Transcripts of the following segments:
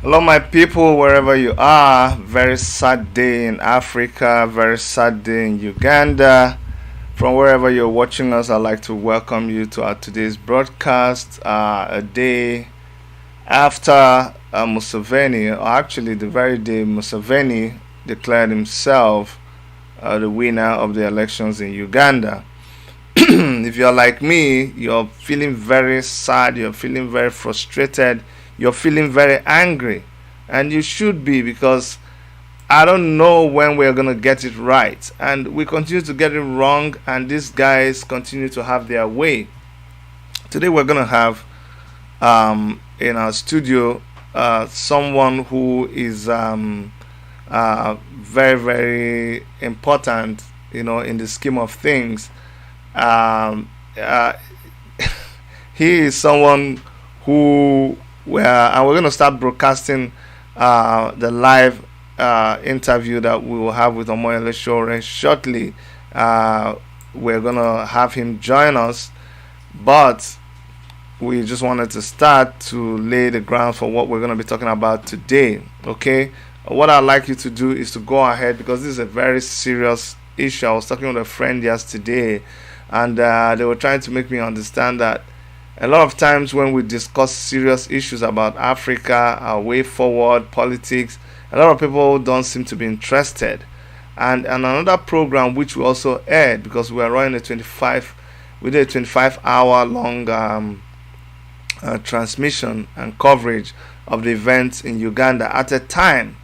Hello, my people, wherever you are. Very sad day in Africa, very sad day in Uganda. From wherever you're watching us, I'd like to welcome you to our today's broadcast. A day after Museveni, or actually the very day Museveni declared himself the winner of the elections in Uganda. If you're like me, you're feeling very sad, you're feeling very frustrated, you're feeling very angry. And you should be, because I don't know when we're going to get it right. And we continue to get it wrong, and these guys continue to have their way. Today, we're going to have in our studio someone who is very, very important, in the scheme of things. Um, uh, he is someone who and we're going to start broadcasting the live interview that we will have with Omayele Sowore shortly. We're going to have him join us, but we just wanted to start to lay the ground for what we're going to be talking about today. Okay, what I'd like you to do is to go ahead, because this is a very serious issue. I was talking with a friend yesterday, and they were trying to make me understand that a lot of times when we discuss serious issues about Africa, our way forward, politics, a lot of people don't seem to be interested. And another program which we also aired, because we are running we did a 25-hour long transmission and coverage of the events in Uganda. At a time,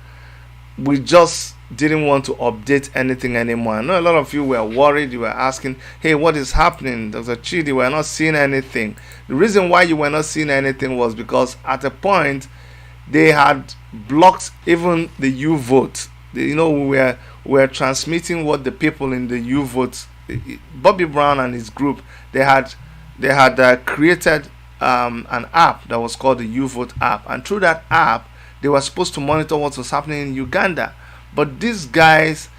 we just didn't want to update anything anymore. I know a lot of you were worried. You were asking, hey, what is happening? Dr. Chidi, we're not seeing anything. The reason why you were not seeing anything was because at a point they had blocked even the U vote. We were transmitting what the people in the U vote, Bobby Brown and his group, they had created an app that was called the U vote app, and through that app they were supposed to monitor what was happening in Uganda. But these guys,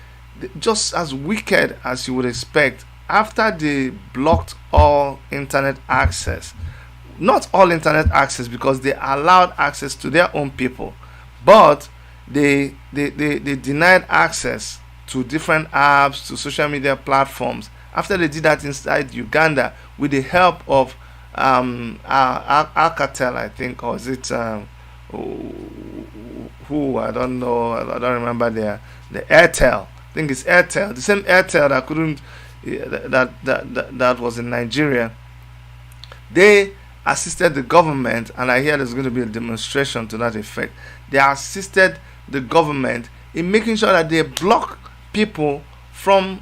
just as wicked as you would expect, after they blocked all internet access, not all internet access, because they allowed access to their own people, but they denied access to different apps, to social media platforms. After they did that inside Uganda, with the help of Alcatel, I think, or is it who I don't know, I don't remember the Airtel. I think it's Airtel, the same Airtel that couldn't that was in Nigeria. They assisted the government, and I hear there's going to be a demonstration to that effect. They assisted the government in making sure that they block people from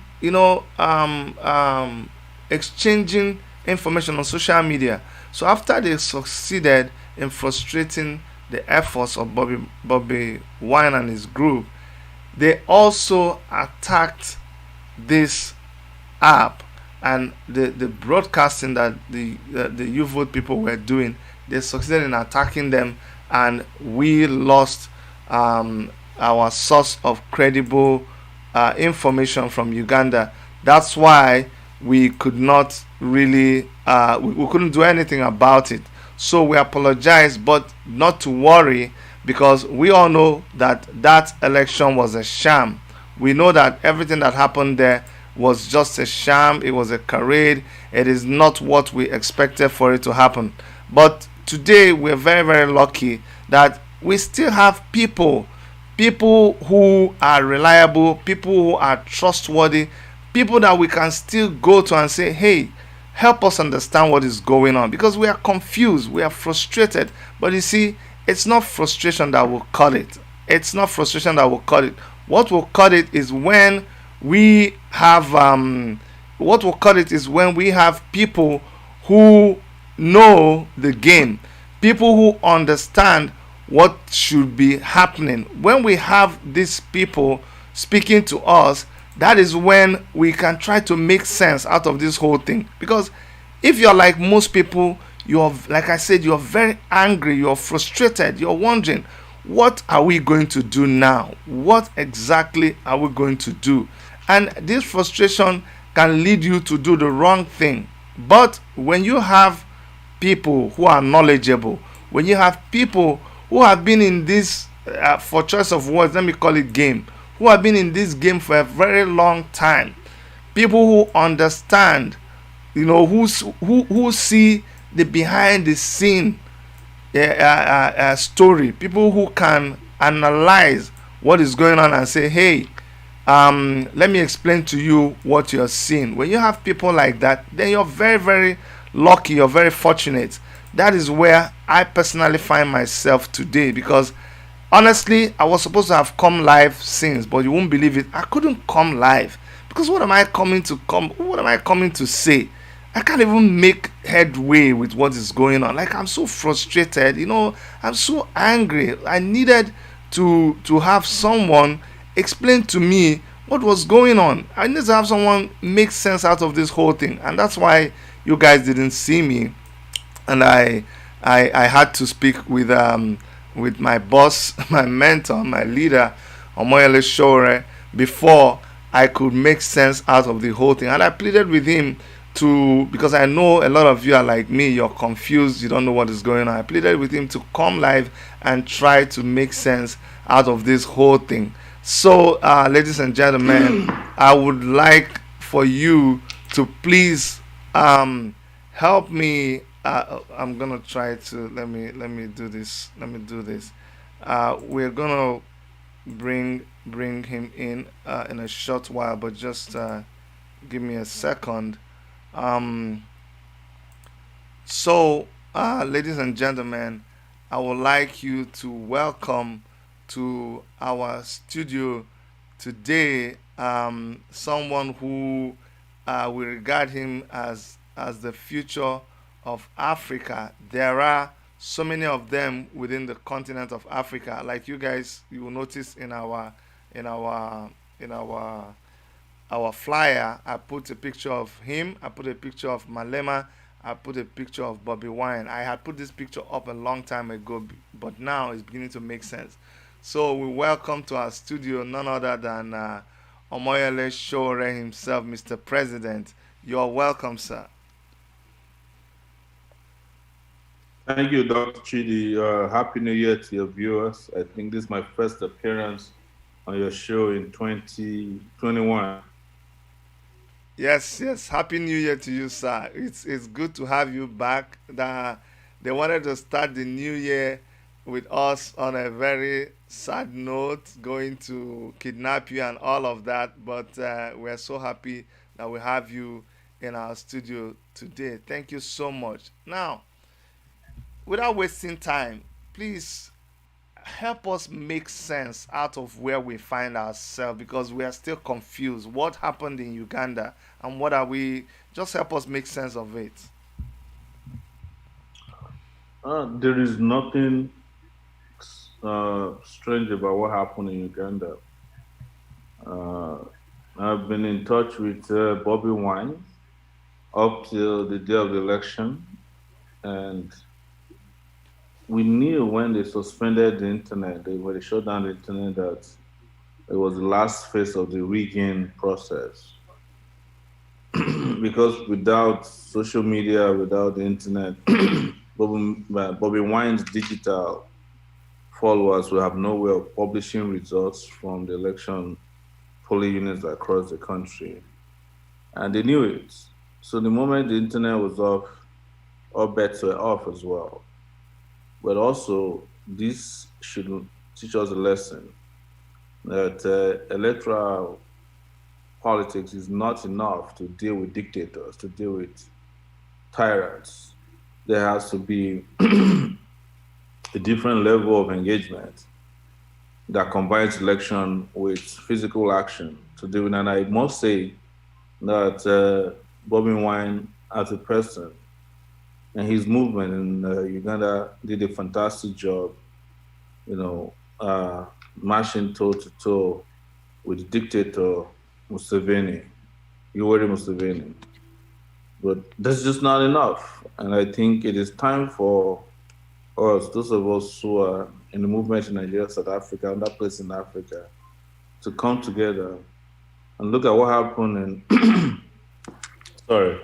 exchanging information on social media. So after they succeeded in frustrating the efforts of Bobby Wine and his group, they also attacked this app and the broadcasting that the U-Vote people were doing. They succeeded in attacking them, and we lost our source of credible information from Uganda. That's why we could not really we couldn't do anything about it. So we apologize, but not to worry, because we all know that that election was a sham. We know that everything that happened there was just a sham. It was a charade. It is not what we expected for it to happen. But today we're very, very lucky that we still have people who are reliable, people who are trustworthy, people that we can still go to and say, hey, help us understand what is going on, because we are confused, we are frustrated. But you see, it's not frustration that will cut it. It's not frustration that will cut it. What will cut it is when we have people who know the game, people who understand what should be happening. When we have these people speaking to us, that is when we can try to make sense out of this whole thing. Because if you're like most people, you're, like I said, you're very angry, you're frustrated, you're wondering, what are we going to do now? What exactly are we going to do? And this frustration can lead you to do the wrong thing. But when you have people who are knowledgeable, when you have people who have been in this, for choice of words, let me call it game, who have been in this game for a very long time. People who understand, who see the behind the scene story. People who can analyze what is going on and say, hey, let me explain to you what you're seeing. When you have people like that, then you're very, very lucky, you're very fortunate. That is where I personally find myself today, because honestly, I was supposed to have come live since, but you won't believe it, I couldn't come live because what am I coming to say? I can't even make headway with what is going on. Like, I'm so frustrated, I'm so angry. I needed to have someone explain to me what was going on. I need to have someone make sense out of this whole thing. And that's why you guys didn't see me, and I had to speak with my boss, my mentor, my leader, Omayele Sowore, before I could make sense out of the whole thing. And I pleaded with him to, because I know a lot of you are like me, you're confused, you don't know what is going on. I pleaded with him to come live and try to make sense out of this whole thing. So, ladies and gentlemen, I would like for you to please help me. I'm gonna try to let me do this. Let me do this. We're gonna bring him in a short while, but just give me a second. Um, ladies and gentlemen, I would like you to welcome to our studio today someone who we regard him as the future of Africa. There are so many of them within the continent of Africa. Like you guys, you will notice in our in our flyer, I put a picture of him, I put a picture of Malema, I put a picture of Bobby Wine. I had put this picture up a long time ago, but now it's beginning to make sense. So we welcome to our studio none other than Omayele Sowore himself, Mr. President. You're welcome, sir. Thank you, Dr. Chidi. Happy New Year to your viewers. I think this is my first appearance on your show in 2021. Yes, yes. Happy New Year to you, sir. It's good to have you back. They wanted to start the new year with us on a very sad note, going to kidnap you and all of that. But we're so happy that we have you in our studio today. Thank you so much. Now, without wasting time, please help us make sense out of where we find ourselves, because we are still confused. What happened in Uganda and what are we? Just help us make sense of it. There is nothing strange about what happened in Uganda. Uh, I've been in touch with Bobby Wine up till the day of the election, and we knew when they suspended the internet, when they shut down the internet, that it was the last phase of the rigging process. Because without social media, without the internet, Bobby Wine's digital followers will have no way of publishing results from the election polling units across the country. And they knew it. So the moment the internet was off, all bets were off as well. But also, this should teach us a lesson that electoral politics is not enough to deal with dictators, to deal with tyrants. There has to be a different level of engagement that combines election with physical action to do it. And I must say that Bobby Wine, as a person, and his movement in Uganda did a fantastic job, you know, marching toe to toe with dictator Museveni, Yoweri Museveni. But that's just not enough. And I think it is time for us, those of us who are in the movement in Nigeria, South Africa, and that place in Africa, to come together and look at what happened in, sorry,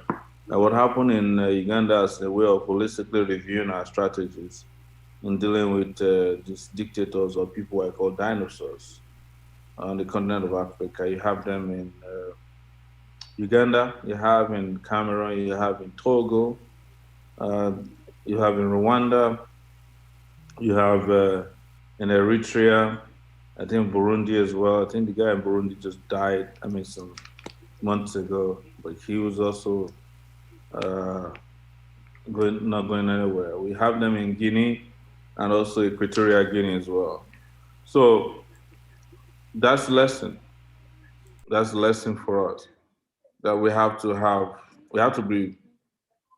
at what happened in Uganda as a way of holistically reviewing our strategies in dealing with these dictators or people I call dinosaurs on the continent of Africa. You have them in Uganda, you have in Cameroon, you have in Togo, uh, you have in Rwanda, you have in Eritrea, I think Burundi as well. I think the guy in Burundi just died, I mean, some months ago, but he was also uh, not going anywhere. We have them in Guinea and also Equatorial Guinea as well. So that's lesson. That's a lesson for us that we have to be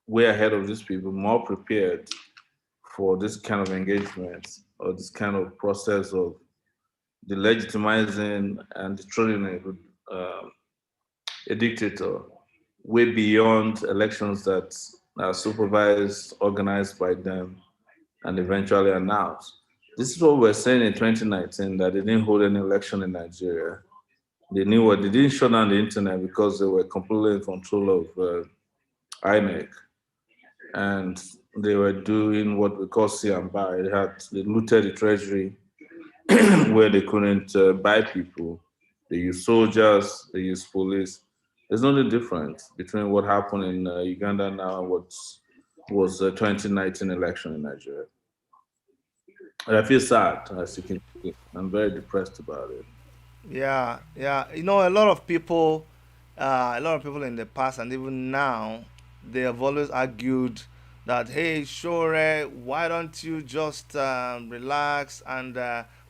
way ahead of these people, more prepared for this kind of engagement or this kind of process of delegitimizing and destroying a dictator way beyond elections that are supervised, organized by them, and eventually announced. This is what we're saying in 2019 that they didn't hold any election in Nigeria. They knew what they didn't shut down the internet because they were completely in control of INEC, and they were doing what we call see and buy. They looted the treasury where they couldn't buy people. They used soldiers, they used police. There's no difference between what happened in Uganda now and what was the 2019 election in Nigeria. And I feel sad, as you can see. I'm very depressed about it. Yeah, yeah. A lot of people in the past and even now, they have always argued that, hey, sure, why don't you just relax and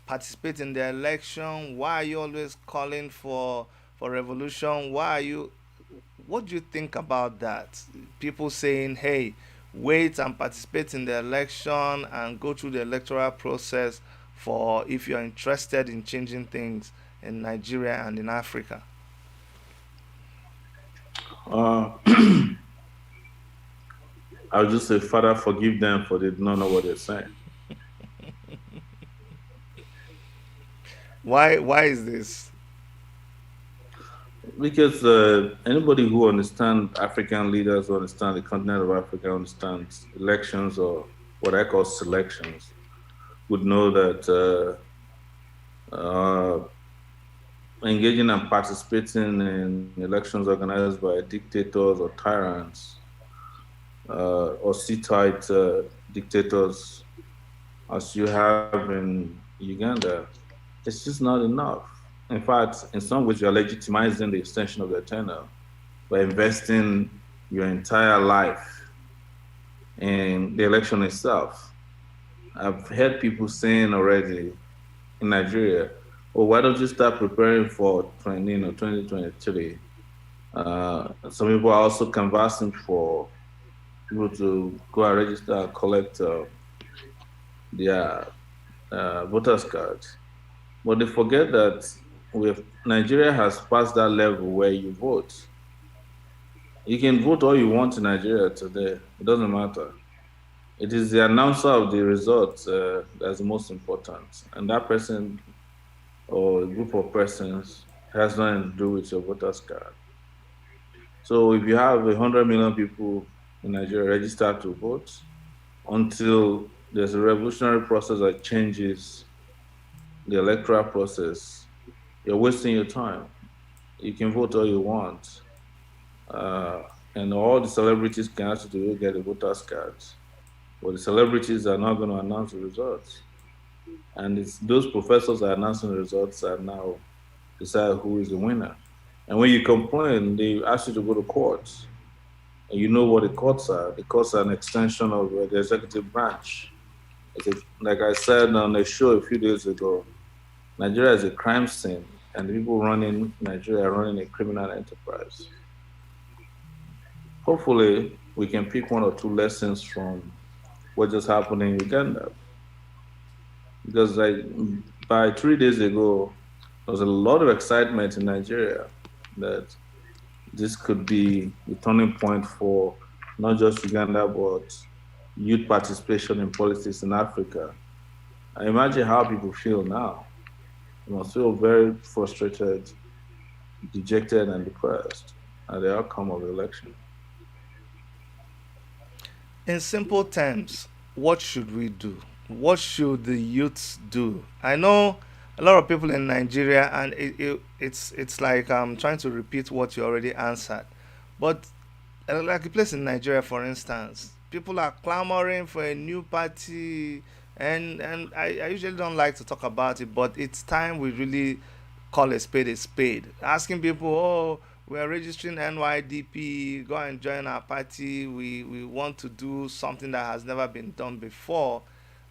participate in the election? Why are you always calling for revolution? Why are you? What do you think about that? People saying, hey, wait and participate in the election and go through the electoral process for if you're interested in changing things in Nigeria and in Africa. Uh, I would just say, Father, forgive them for they do not know what they're saying. Why is this? Because anybody who understands African leaders, who understand the continent of Africa, understands elections or what I call selections, would know that engaging and participating in elections organized by dictators or tyrants or sit-tight dictators, as you have in Uganda, it's just not enough. In fact, in some ways, you're legitimizing the extension of their tenure by investing your entire life in the election itself. I've heard people saying already in Nigeria, well, why don't you start preparing for 2023? Some people are also canvassing for people to go and register and collect their voters cards. But they forget that Nigeria has passed that level where you vote. You can vote all you want in Nigeria today. It doesn't matter. It is the announcer of the results that's the most important. And that person or a group of persons has nothing to do with your voters card. So if you have 100 million people in Nigeria registered to vote, until there's a revolutionary process that changes the electoral process, you're wasting your time. You can vote all you want, uh, and all the celebrities can ask you to go get a voters cards. But the celebrities are not going to announce the results, and it's those professors that are announcing the results that now decide who is the winner. And when you complain, they ask you to go to courts. And you know what the courts are. The courts are an extension of the executive branch. Like I said on a show a few days ago, Nigeria is a crime scene, and the people running Nigeria are running a criminal enterprise. Hopefully, we can pick one or two lessons from what just happened in Uganda. Because by 3 days ago, there was a lot of excitement in Nigeria that this could be a turning point for not just Uganda, but youth participation in politics in Africa. I imagine how people feel now. They must feel very frustrated, dejected, and depressed at the outcome of the election. In simple terms, what should we do? what should the youths do? I know a lot of people in Nigeria, and it's like I'm trying to repeat what you already answered. But like a place in Nigeria, for instance, people are clamoring for a new party, and I usually don't like to talk about it, but it's time we really call a spade a spade. Asking people, oh, we are registering NYDP, go and join our party. We want to do something that has never been done before,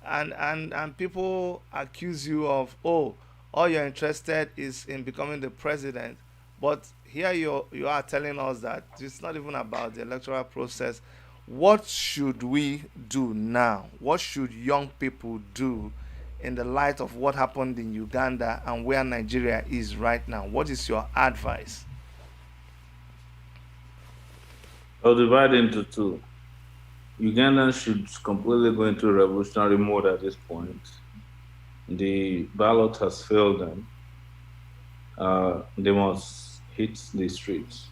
and people accuse you of, oh, all you're interested is in becoming the president. But here you are telling us that it's not even about the electoral process. What should we do now? What should young people do in the light of what happened in Uganda and where Nigeria is right now? What is your advice? I'll divide into two. Ugandans should completely go into revolutionary mode at this point. The ballot has failed them. They must hit the streets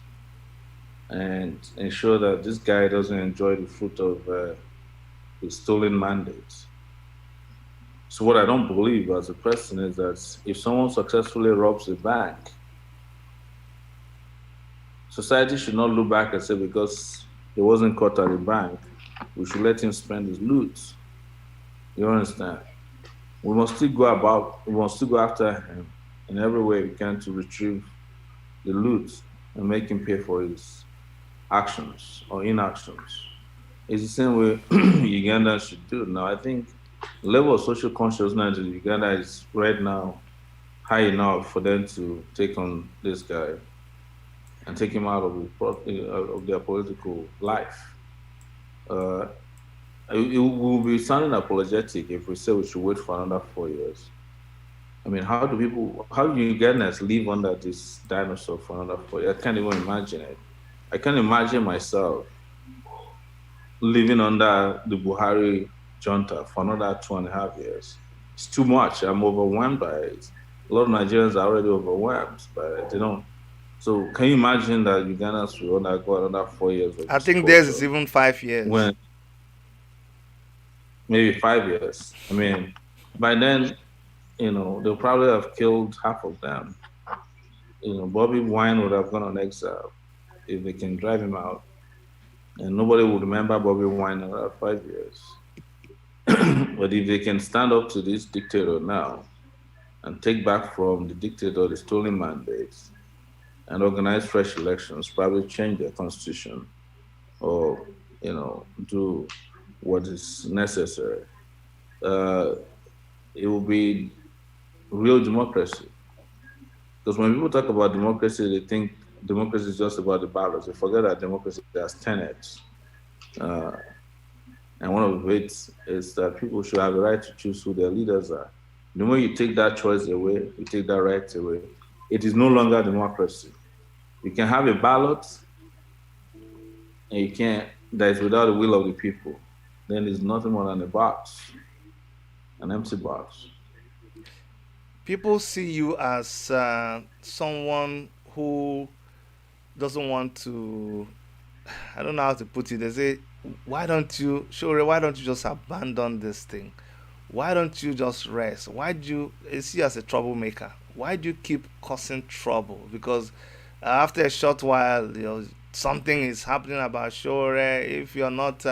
and ensure that this guy doesn't enjoy the fruit of his stolen mandate. So, what I don't believe as a person is that if someone successfully robs a bank, society should not look back and say because he wasn't caught at the bank, we should let him spend his loot. You understand? We must still go after him in every way we can to retrieve the loot and make him pay for his actions or inactions. It's the same way Uganda should do. Now, I think the level of social consciousness in Uganda is right now high enough for them to take on this guy and take him out of of their political life. Uh, it will be sounding apologetic if we say we should wait for another 4 years. I mean, how do Ugandans live under this dinosaur for another 4 years? I can't even imagine it. I can't imagine myself living under the Buhari junta for another 2.5 years. It's too much. I'm overwhelmed by it. A lot of Nigerians are already overwhelmed by it. They don't. So can you imagine that Ugandans will undergo another 4 years of I this think theirs is torture? even 5 years. When maybe 5 years. I mean, by then, they'll probably have killed half of them. Bobby Wine would have gone on exile if they can drive him out, and nobody would remember Bobby Wine in another 5 years. But if they can stand up to this dictator now and take back from the dictator the stolen mandates and organize fresh elections, probably change their constitution or do what is necessary, uh, it will be real democracy. Because when people talk about democracy, they think democracy is just about the ballots. They forget that democracy has tenets. Uh, and one of it is that people should have the right to choose who their leaders are. The moment you take that choice away, you take that right away, it is no longer democracy. You can have a ballot and you can't, that is without the will of the people. Then it's nothing more than a box, an empty box. People see you as someone who doesn't want to, I don't know how to put it. They say, why don't you, Sure, why don't you just abandon this thing? Why don't you just rest? Why do you, see you as a troublemaker? Why do you keep causing trouble? Because after a short while, something is happening about Sure. If you're not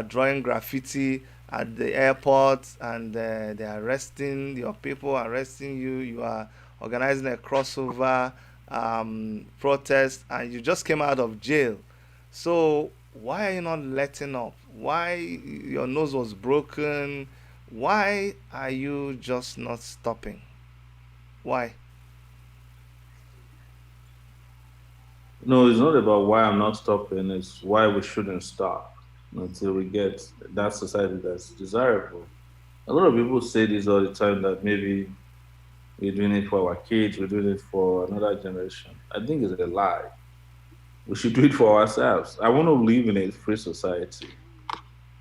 drawing graffiti at the airport and they're arresting your people, arresting you, you are organizing a crossover protest, and you just came out of jail. So why are you not letting up? Why your nose was broken? Why are you just not stopping? Why? No, it's not about why I'm not stopping, it's why we shouldn't stop until we get that society that's desirable. A lot of people say this all the time that maybe we're doing it for our kids, we're doing it for another generation. I think it's a lie. We should do it for ourselves. I want to live in a free society.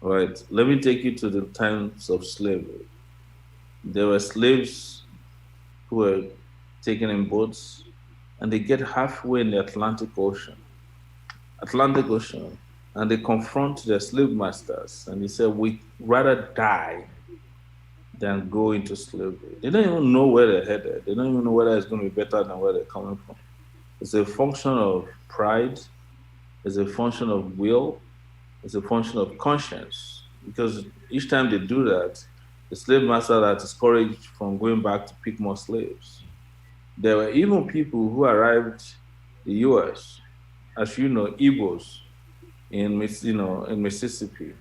Right. Let me take you to the times of slavery. There were slaves who were taken in boats and they get halfway in the Atlantic Ocean, and they confront their slave masters and they say, "We rather die. than go into slavery. They don't even know where they're headed. They don't even know whether it's going to be better than where they're coming from. It's a function of pride, it's a function of will, it's a function of conscience. Because each time they do that, the slave master are discouraged from going back to pick more slaves. There were even people who arrived the US, as you know, Igbos in Mississippi,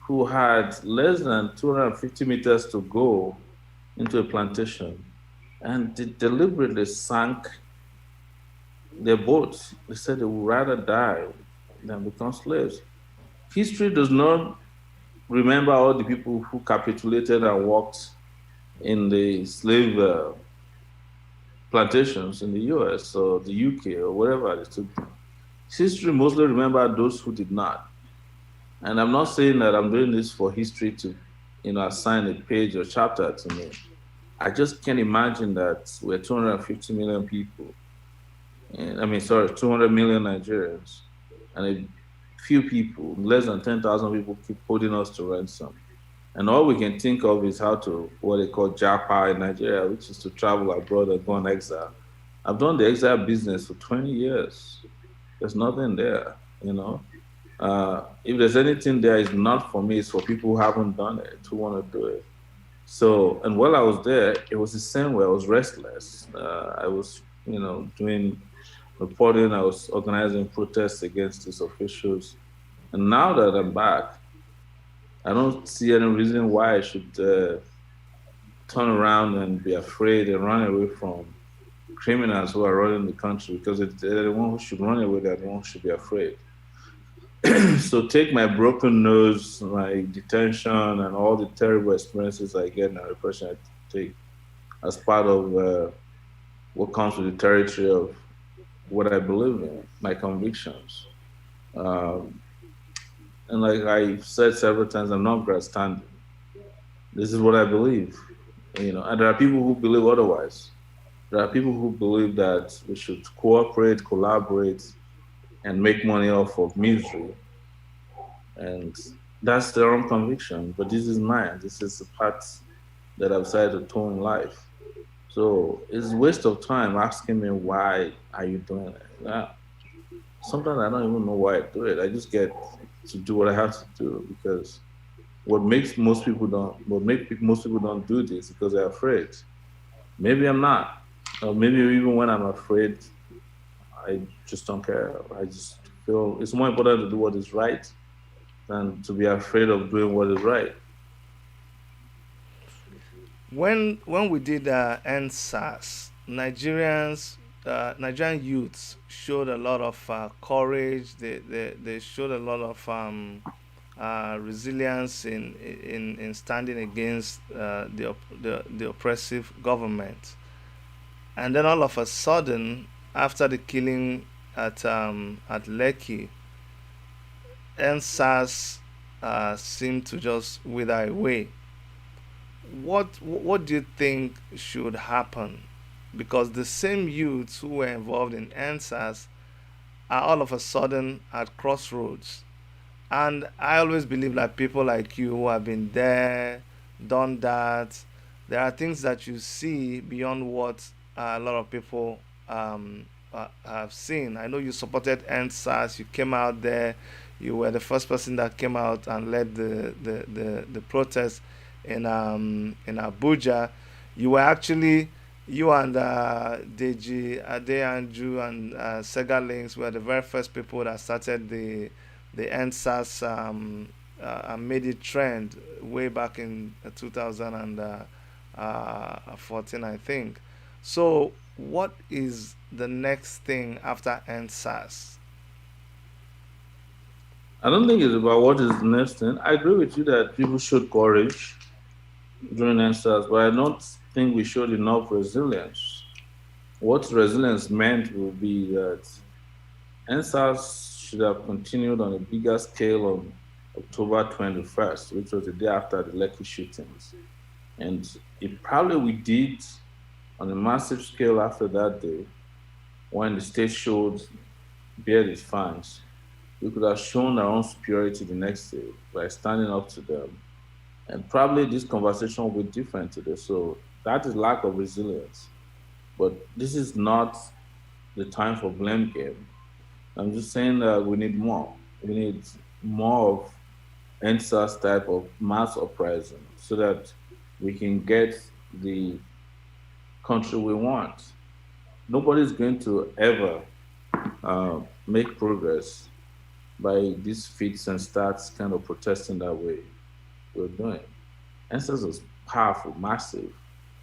who had less than 250 meters to go into a plantation, and they deliberately sank their boats. They said they would rather die than become slaves. History does not remember all the people who capitulated and worked in the slave plantations in the US or the UK or wherever they took them. History mostly remember those who did not. And I'm not saying that I'm doing this for history to, assign a page or chapter to me. I just can't imagine that we're 250 million people. And, I mean, sorry, 200 million Nigerians, and a few people, less than 10,000 people, keep holding us to ransom. And all we can think of is how to, what they call Japa in Nigeria, which is to travel abroad and go on exile. I've done the exile business for 20 years. There's nothing there, you know. If there's anything there, it's not for me, it's for people who haven't done it, who want to do it. So, and while I was there, it was the same way. I was restless. I was, doing reporting, I was organizing protests against these officials. And now that I'm back, I don't see any reason why I should turn around and be afraid and run away from criminals who are running the country, because if they're the one who should run away, they're the one who should be afraid. So take my broken nose, my detention, and all the terrible experiences I get and repression I take as part of what comes with the territory of what I believe in, my convictions. Um, and like I've said several times, I'm not grandstanding. This is what I believe, and there are people who believe otherwise. There are people who believe that we should cooperate, collaborate, and make money off of misery, and that's their own conviction. But this is mine. This is the path that I've decided to toe in life. So it's a waste of time asking me why are you doing it. Sometimes I don't even know why I do it. I just get to do what I have to do, because most people don't do this because they're afraid. Maybe I'm not. Or maybe even when I'm afraid, I just don't care. I just feel it's more important to do what is right than to be afraid of doing what is right. When we did EndSARS, Nigerian youths showed a lot of courage. They showed a lot of resilience in standing against the oppressive government. And then all of a sudden, after the killing at Lekki, EndSARS seemed to just wither away. What do you think should happen? Because the same youths who were involved in EndSARS are all of a sudden at crossroads. And I always believe that people like you who have been there, done that, there are things that you see beyond what a lot of people have seen. I know you supported EndSARS, you came out there, you were the first person that came out and led the protest in Abuja. You were actually, you and Deji Adeyanju and Sega Links were the very first people that started the EndSARS and made it trend way back in 2014, I think. So, what is the next thing after EndSARS? I don't think it's about what is the next thing. I agree with you that people showed courage during NSAS, but I don't think we showed enough resilience. What resilience meant would be that NSAS should have continued on a bigger scale on October 21st, which was the day after the Lekki shootings. And it probably we did on a massive scale after that day, when the state showed bare its fangs. We could have shown our own superiority the next day by standing up to them And probably this conversation will be different today. So that is lack of resilience. But this is not the time for blame game. I'm just saying that we need more. We need more of EndSARS type of mass uprising so that we can get the country we want. Nobody's going to ever make progress by these fits and starts kind of protesting that way we're doing. EndSARS is powerful, massive.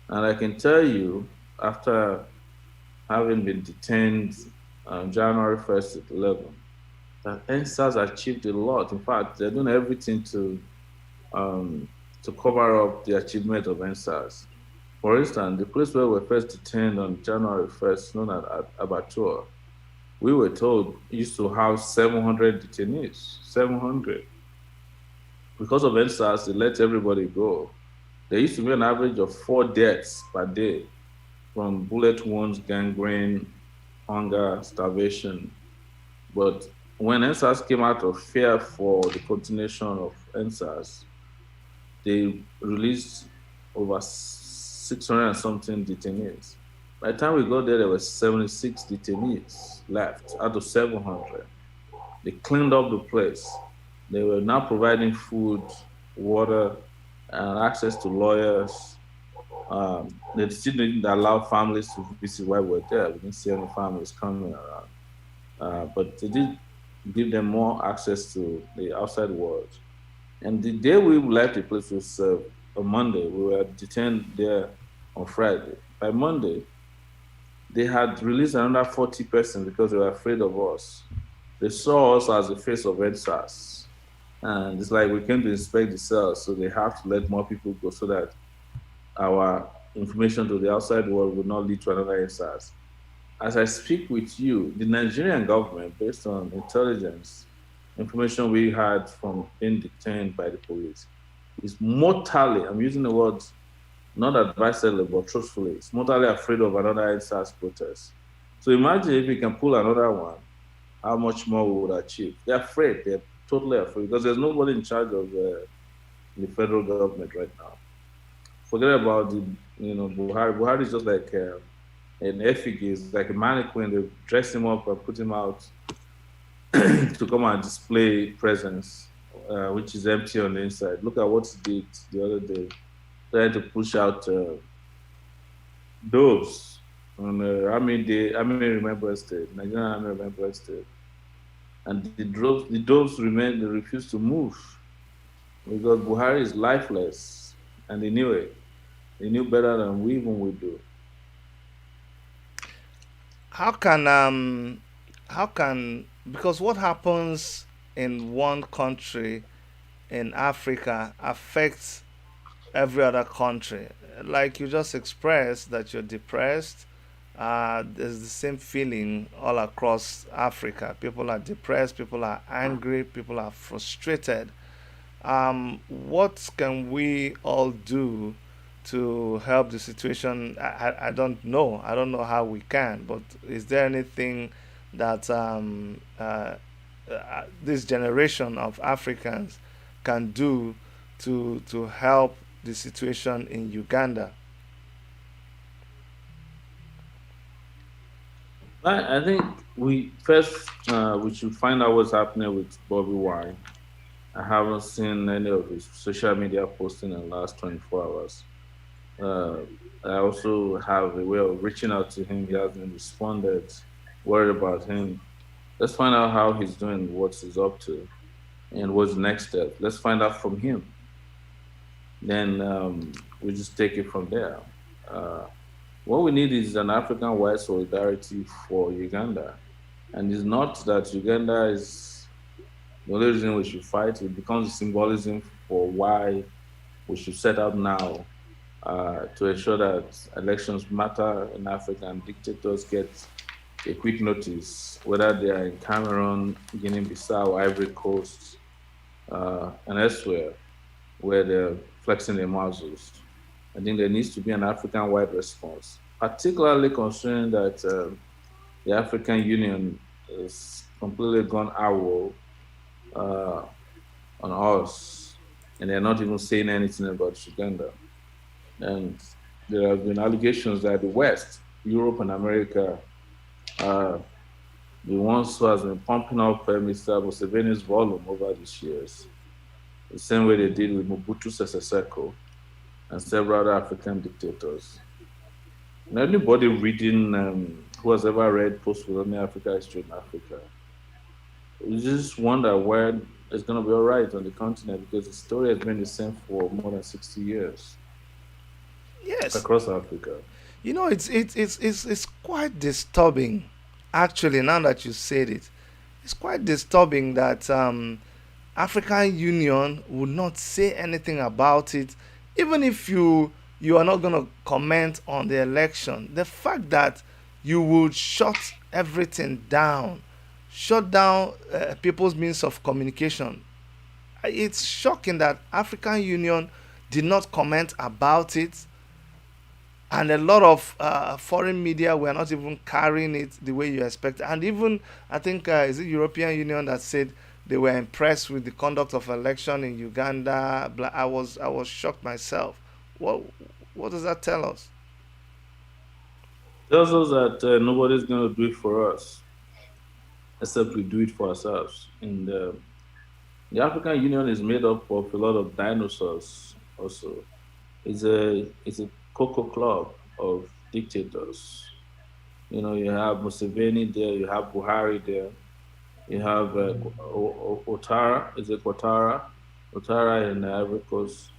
And I can tell you, after having been detained on January 1st at 11, that EndSARS achieved a lot. In fact, they're doing everything um, to cover up the achievement of EndSARS. For instance, the place where we were first detained on January 1st, known as Abattoir, we were told used to house 700 detainees. 700. Because of EndSARS, they let everybody go. There used to be an average of 4 deaths per day from bullet wounds, gangrene, hunger, starvation. But when EndSARS came out of fear for the continuation of EndSARS, they released over 600 and something detainees. By the time we got there were 76 detainees left out of 700. They cleaned up the place. They were now providing food, water, and access to lawyers. They still didn't allow families to visit while we were there. We didn't see any families coming around. But they did give them more access to the outside world. And the day we left the place was on Monday. We were detained there on Friday. By Monday, they had released another 40 persons because they were afraid of us. They saw us as the face of EndSARS. And it's like we came to inspect the cells, so they have to let more people go so that our information to the outside world would not lead to another EndSARS. As I speak with you, the Nigerian government, based on intelligence, information we had from being detained by the police, is mortally, I'm using the words not advisedly, but truthfully, is mortally afraid of another EndSARS protest. So imagine if we can pull another one, how much more we would achieve. They're afraid. They're totally afraid because there's nobody in charge of the federal government right now. Forget about Buhari. Buhari is just like an effigy, is like a mannequin. They dress him up and put him out to come and display presence, which is empty on the inside. Look at what he did the other day, trying to push out doves on Army Remembrance Day, Nigerian Army Remembrance Day, and the doves remain. They refuse to move because Buhari is lifeless, and they knew it. They knew better than we even would do. How can because what happens in one country in Africa affects every other country. Like you just expressed that you're depressed, there's the same feeling all across Africa. People are depressed, people are angry, people are frustrated. What can we all do to help the situation? I don't know. I don't know how we can, but is there anything that this generation of Africans can do to help the situation in Uganda? I think we should find out what's happening with Bobby Wine. I haven't seen any of his social media posting in the last 24 hours. Uh, I also have a way of reaching out to him. He hasn't responded. Worried about him. Let's find out how he's doing, what he's up to, and what's the next step. Let's find out from him. Then we just take it from there. Uh, what we need is an African-wide solidarity for Uganda, and it's not that Uganda is the only reason we should fight. It becomes a symbolism for why we should set out now to ensure that elections matter in Africa and dictators get a quick notice, whether they are in Cameroon, Guinea-Bissau, Ivory Coast, and elsewhere, where they're flexing their muscles. I think there needs to be an African-wide response, particularly considering that the African Union is completely gone AWOL uh, on us. and they're not even saying anything about Uganda. And there have been allegations that the West, Europe and America, are the ones who has been pumping up Mr. Museveni's volume over these years, the same way they did with Mobutu Sese Seko and several other African dictators. And anybody reading, who has ever read post-colonial Africa history in Africa, you just wonder where it's going to be all right on the continent because the story has been the same for more than 60 years Yes, across Africa. it's quite disturbing. Actually, now that you said it, it's quite disturbing that African Union would not say anything about it, even if you are not going to comment on the election. The fact that you would shut down people's means of communication. It's shocking that African Union did not comment about it, and a lot of foreign media were not even carrying it the way you expect. And even I think is it European Union that said they were impressed with the conduct of election in Uganda. I was shocked myself. What what does that tell us? Tells us that nobody's going to do it for us except we do it for ourselves. And the African Union is made up of a lot of dinosaurs. Also, it's a cocoa club of dictators. You know, you have Museveni there, you have Buhari there, you have Otara. Is it Otara? Otara in the Ivory Coast.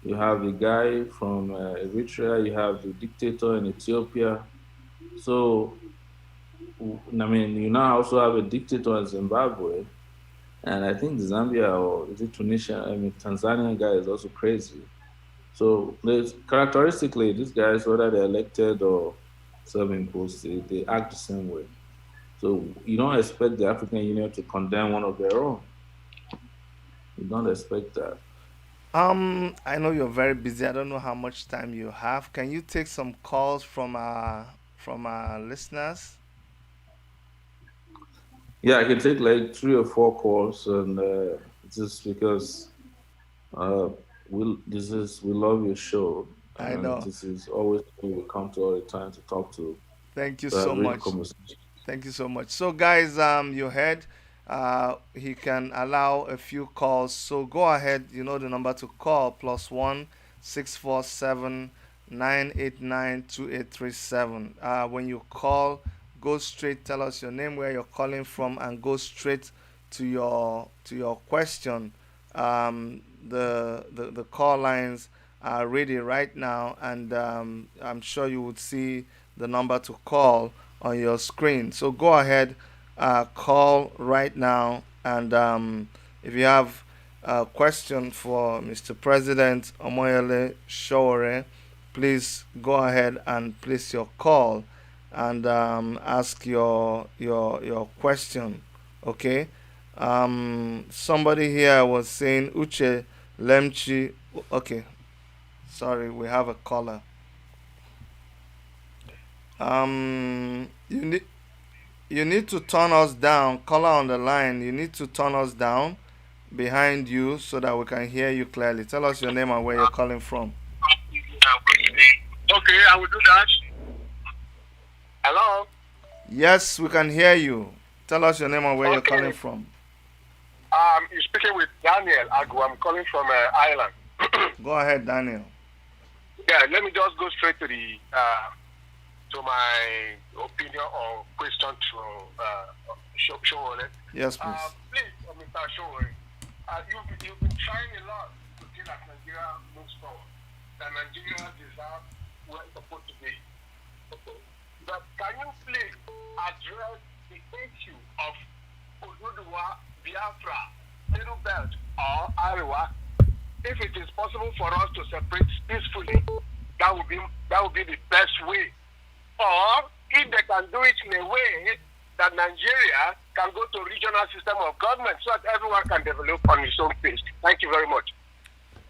You have the guy from Eritrea. You have the dictator in Ethiopia. So, I mean, you now also have a dictator in Zimbabwe, and I think Zambia or is it Tunisia? I mean, Tanzanian guy is also crazy. So, there's characteristically, these guys, whether they're elected or self-imposed, they act the same way. So, you don't expect the African Union to condemn one of their own. You don't expect that. I know you're very busy. I don't know how much time you have. Can you take some calls from our listeners? Yeah, I can take like 3 or 4 calls, and just because uh, we love your show, I and know. this is always who we come to all the time to talk Thank you to have so real much. conversation. Thank you so much. So, guys, you heard he can allow a few calls. So, go ahead. You know the number to call: +1 647 989 2837. When you call, go straight. Tell us your name, where you're calling from, and go straight to your question. The call lines are ready right now, and I'm sure you would see the number to call on your screen. So go ahead, call right now, and if you have a question for Mr. President Omayele Sowore, please go ahead and place your call and ask your question. Okay. Somebody here was saying Uche Lemchi. Okay, sorry, we have a caller. You need to turn us down. Caller on the line. You need to turn us down behind you so that we can hear you clearly. Tell us your name and where you're calling from. Okay, I will do that. Hello. Yes, we can hear you. Tell us your name and where you're calling Okay. from. You're speaking with Daniel Agu. I'm calling from Ireland. Go ahead, Daniel. Yeah, let me just go straight to my opinion or question to Sowore. Yes, please. Please, Mr. Sowore, you've been trying a lot to see that Nigeria moves forward. That Nigeria deserves where it's supposed to be. Okay. But can you please address the issue of Oduduwa, Biafra, Middle Belt, or Ariwa? If it is possible for us to separate peacefully, that would be the best way. Or if they can do it in a way that Nigeria can go to regional system of government so that everyone can develop on his own pace. Thank you very much.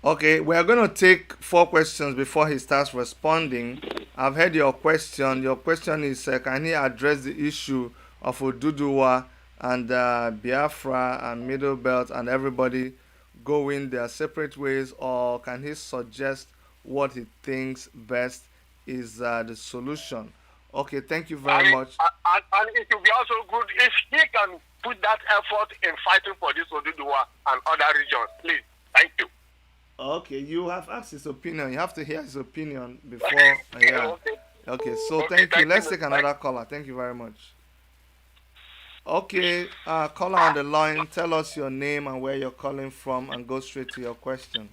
Okay, we are going to take four questions before he starts responding. I've heard your question. Your question is can he address the issue of Oduduwa and Biafra and Middle Belt and everybody going their separate ways, or can he suggest what he thinks best is the solution? Okay, thank you very much. And it will be also good if he can put that effort in fighting for this Oduduwa and other regions. Please, thank you. Okay, you have asked his opinion. You have to hear his opinion before. Yeah. Okay, so Okay, thank you. Let's take another caller. Thank you very much. Okay, caller on the line. Tell us your name and where you're calling from, and go straight to your question.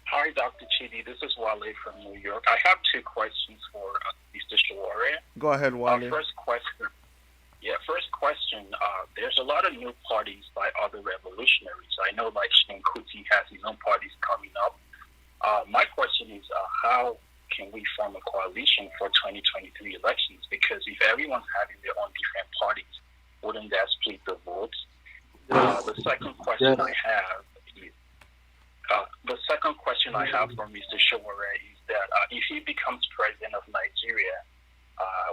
Hi, Dr. Chidi. This is Wale from New York. I have two questions for Mr. Sowore. Go ahead, Wale. First question. There's a lot of new parties by other revolutionaries. I know, like Shane Kuti has his own parties coming up. My question is, how can we form a coalition for 2023 elections? Because if everyone's having their own different parties, wouldn't that split the votes? The second question I have for Mr. Sowore is that if he becomes president of Nigeria,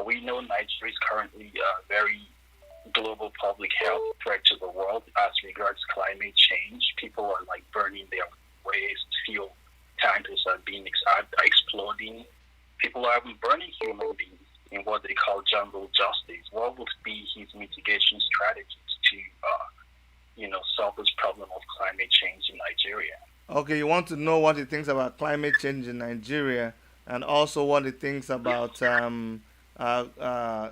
we know Nigeria is currently a very global public health threat to the world as regards climate change. People are like burning their waste, fuel tankers are being exploding. People are even burning human beings in what they call jungle justice. What would be his mitigation strategies to, solve this problem of climate change in Nigeria? Okay, you want to know what he thinks about climate change in Nigeria, and also what he thinks about a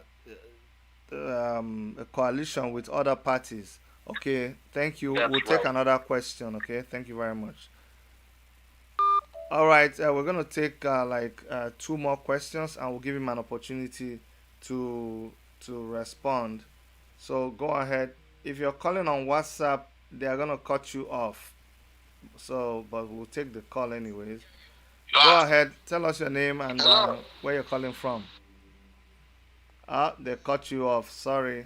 coalition with other parties. Okay, thank you. We'll take another question. Okay, thank you very much. All right, we're gonna take two more questions, and we'll give him an opportunity to respond. So go ahead. If you're calling on WhatsApp, they are gonna cut you off. So, but we'll take the call anyways. Go ahead. Tell us your name and where you're calling from. They cut you off. Sorry.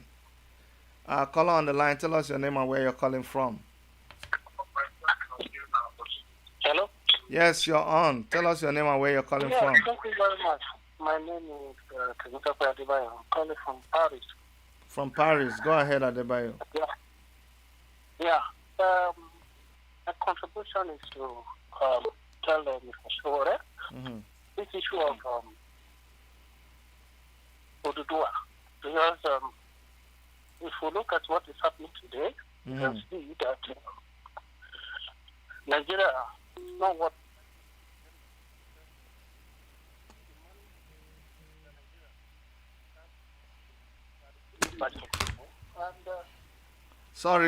Caller on the line. Tell us your name and where you're calling from. Hello? Yes, you're on. Tell us your name and where you're calling from. Thank you very much. My name is Kizitope Adebayo. I'm calling from Paris. From Paris. Go ahead, Adebayo. Yeah. My contribution is to tell Mr. Sowore this issue of Oduduwa. Because if we look at what is happening today, you can see that Nigeria is not what.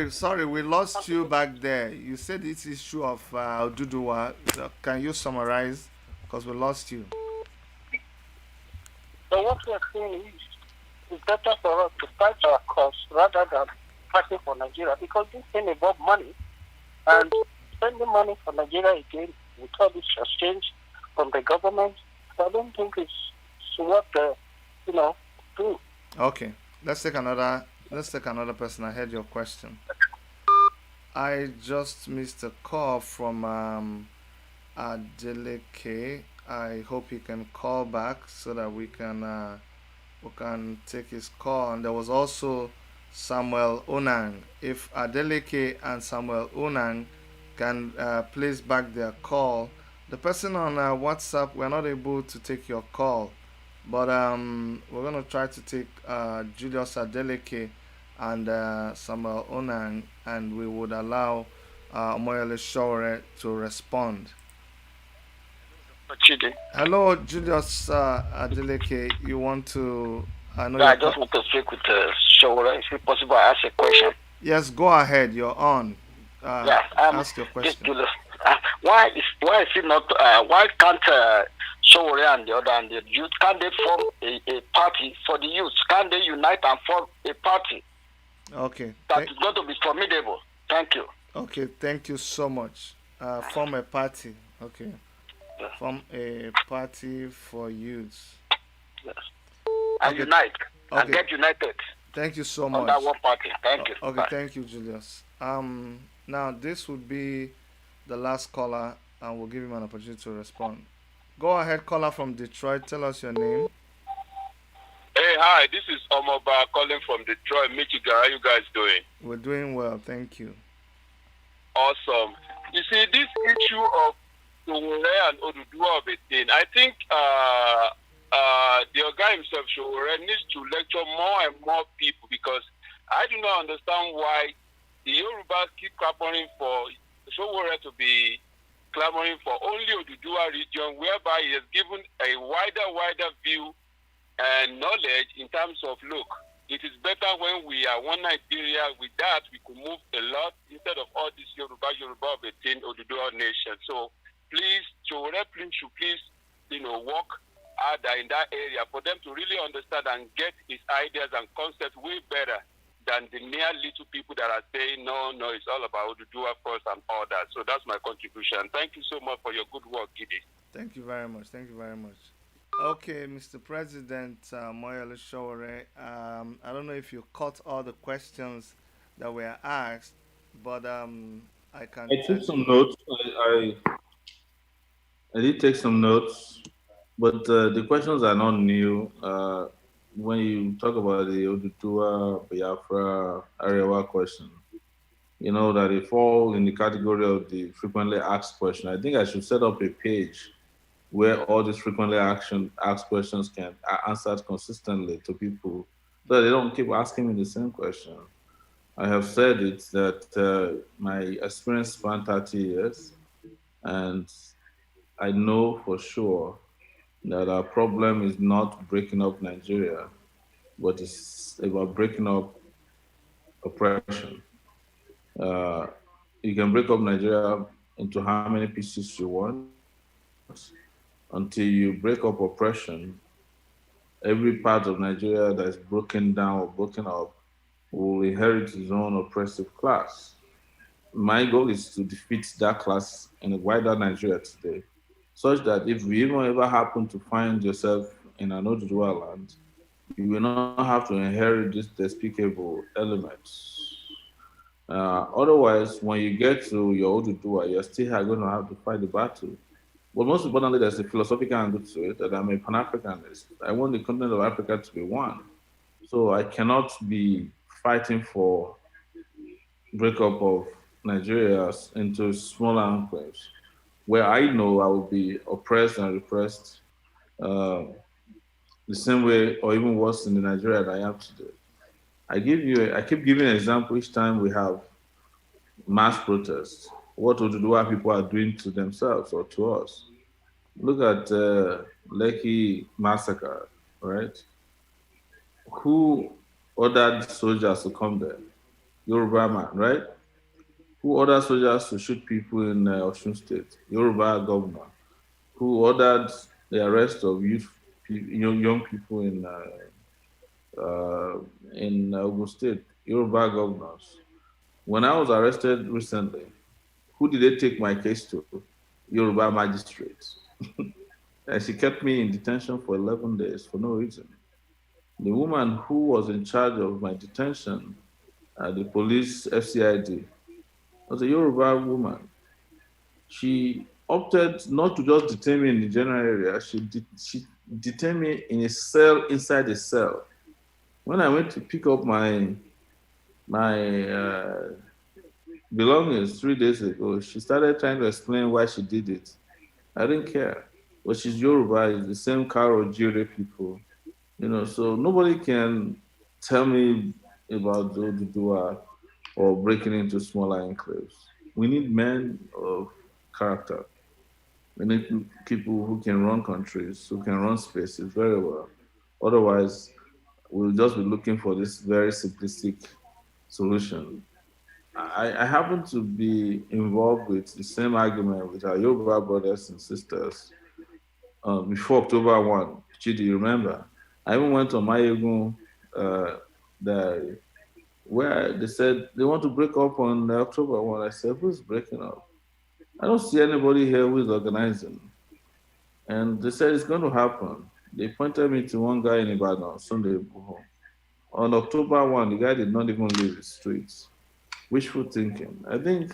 Sorry, we lost you back there. You said this issue of Oduduwa. Can you summarize? Because we lost you. So what we are saying is, it's better for us to fight our cause rather than fighting for Nigeria, because this thing about money, and spending money for Nigeria again with all this exchange from the government, I don't think it's what do. Okay, let's take another person. I heard your question. I just missed a call from Adeleke. I hope he can call back so that we can take his call. And there was also Samuel Onang. If Adeleke and Samuel Onang can place back their call. The person on WhatsApp, we're not able to take your call, but we're going to try to take Julius Adeleke and Samuel Onang, and we would allow Omayele Sowore to respond. Chidi. Hello, Julius Adeleke. You want to? I just want to speak with Sowore. If it's possible, I ask a question. Yes, go ahead. You're on. Ask your question. Julius, why is it not? Why can't Sowore and the other and the youth, can't they form a party for the youth? Can't they unite and form a party? Okay. That is going to be formidable. Thank you. Okay, thank you so much. Form a party. Okay. Yes. Form a party for youths. Yes. And unite. Okay. And get united. Thank you so much. On that one party. Thank you. Okay, bye. Thank you, Julius. Now this would be the last caller, and we'll give him an opportunity to respond. Go ahead, caller from Detroit. Tell us your name. Hey, hi. This is Omoba calling from Detroit, Michigan. How you guys doing? We're doing well, thank you. Awesome. You see, this issue of Sowore and Oduduwa of a thing, I think the guy himself, Sowore, needs to lecture more and more people because I do not understand why the Yorubas keep clamoring for Sowore to be clamoring for only Oduduwa region, whereby he has given a wider view and knowledge in terms of look. It is better when we are one Nigeria. With that, we could move a lot instead of all this Yoruba of a thing, Oduduwa nation. So please, Sowore, please, should please, work harder in that area for them to really understand and get his ideas and concepts way better than the mere little people that are saying, no, it's all about Oduduwa first and all that. So that's my contribution. Thank you so much for your good work, Gidi. Thank you very much. Thank you very much. Okay, Mr. President Omayele Sowore, I don't know if you caught all the questions that were asked, but I can I tell took some you. notes. I did take some notes, but the questions are not new. When you talk about the Oduduwa, Biafra, Arewa question, you know that they fall in the category of the frequently asked question. I think I should set up a page where all these frequently asked questions can answered consistently to people so that they don't keep asking me the same question. I have said it that my experience spanned 30 years, and I know for sure that our problem is not breaking up Nigeria, but it's about breaking up oppression. Uh, you can break up Nigeria into how many pieces you want until you break up oppression. Every part of Nigeria that is broken down or broken up will inherit its own oppressive class. My goal is to defeat that class in a wider Nigeria today, such that if we even ever happen to find yourself in an Oduduwa land, you will not have to inherit these despicable elements. Otherwise, when you get to your Oduduwa, you're still going to have to fight the battle. But most importantly, there's a philosophical angle to it that I'm a Pan Africanist. I want the continent of Africa to be one. So I cannot be fighting for breakup of Nigeria into smaller enclaves where I know I will be oppressed and repressed uh, the same way or even worse in the Nigeria that I am today. I keep giving an example each time we have mass protests. What Oduduwa people are doing to themselves or to us. Look at Lekki massacre, right? Who ordered soldiers to come there? Yoruba man, right? Who ordered soldiers to shoot people in Osun State? Yoruba governor. Who ordered the arrest of young people uh, in Ogun State? Yoruba governors. When I was arrested recently, who did they take my case to? Yoruba magistrates. And she kept me in detention for 11 days for no reason. The woman who was in charge of my detention at the police FCID was a Yoruba woman. She opted not to just detain me in the general area, she detained me in a cell inside a cell. When I went to pick up my belongings 3 days ago, she started trying to explain why she did it. I didn't care. But she's Yoruba, it's the same Karo Jire people. So nobody can tell me about Oduduwa or breaking into smaller enclaves. We need men of character. We need people who can run countries, who can run spaces very well. Otherwise, we'll just be looking for this very simplistic solution. I happen to be involved with the same argument with our Yoruba brothers and sisters before October 1. Chidi, you remember? I even went on Mayegun uh, the, where they said they want to break up on October 1. I said, who's breaking up? I don't see anybody here who is organizing. And they said it's going to happen. They pointed me to one guy in Ibadan, Sunday Buho. On October 1, the guy did not even leave the streets. Wishful thinking. I think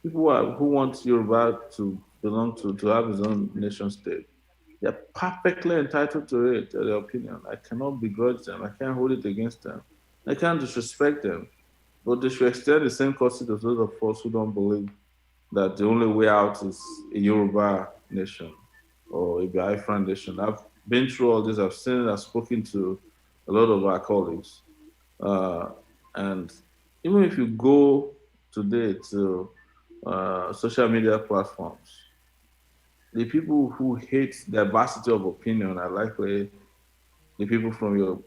people who want Yoruba to belong to have his own nation state, they're perfectly entitled to it, their opinion. I cannot begrudge them. I can't hold it against them. I can't disrespect them. But they should extend the same courtesy to those of us who don't believe that the only way out is a Yoruba nation or a Biafran nation. I've been through all this. I've seen it. I've spoken to a lot of our colleagues. Uh, and even if you go today to social media platforms, the people who hate diversity of opinion are likely the people from your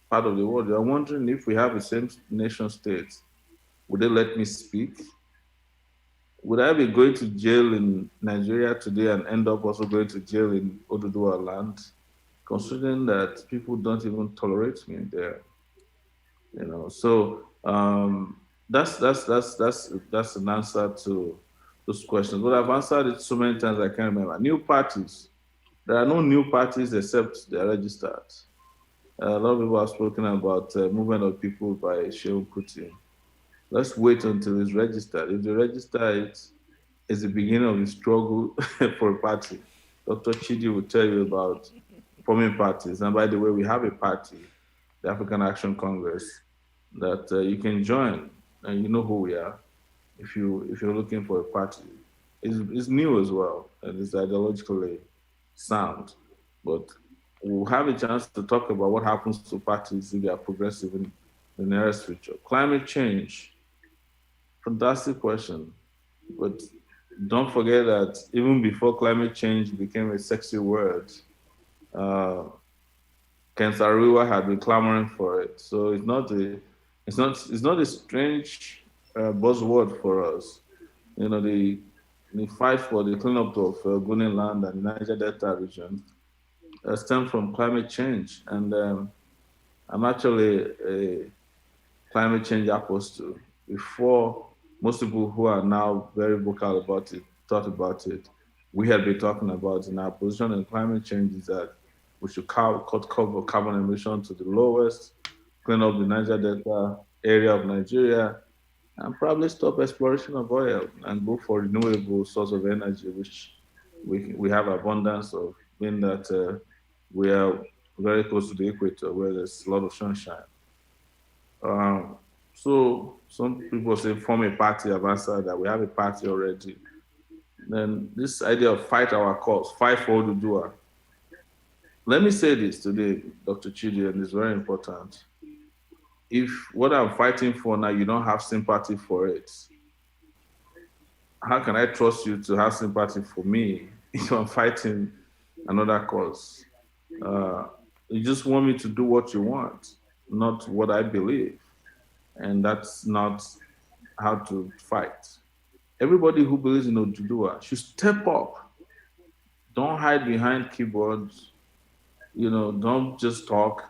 part of the world. You're wondering if we have the same nation state, would they let me speak? Would I be going to jail in Nigeria today and end up also going to jail in Oduduwa land? Considering that people don't even tolerate me there, So that's an answer to those questions. But I've answered it so many times I can't remember. New parties. There are no new parties except they're registered. A lot of people have spoken about movement of people by Shehu Kuti. Let's wait until it's registered. If they register it, it's the beginning of the struggle for a party. Dr. Chidi will tell you about forming parties. And by the way, we have a party, the African Action Congress, that you can join, and you know who we are. If you're looking for a party, it's new as well, and it's ideologically sound. But we'll have a chance to talk about what happens to parties if they are progressive in the nearest future. Climate change, fantastic question. But don't forget that even before climate change became a sexy word, uh, Ken Saro-Wiwa had been clamoring for it. So it's not a strange buzzword for us. The fight for the cleanup of Guinea land and the Niger Delta region stem from climate change, and I'm actually a climate change apostle. Before most people who are now very vocal about it thought about it, we had been talking about in our position in climate change is that we should cut cover carbon emission to the lowest, clean up the Niger Delta area of Nigeria, and probably stop exploration of oil and go for renewable source of energy, which we have abundance of, being that we are very close to the equator where there's a lot of sunshine. Um, so some people say form a party. I've answered that we have a party already. Then this idea of fight our cause, fight for Odudua. Let me say this today, Dr. Chidi, and it's very important. If what I'm fighting for now, you don't have sympathy for it, how can I trust you to have sympathy for me if I'm fighting another cause? Uh, you just want me to do what you want, not what I believe. And that's not how to fight. Everybody who believes in Oduduwa should step up. Don't hide behind keyboards. Don't just talk.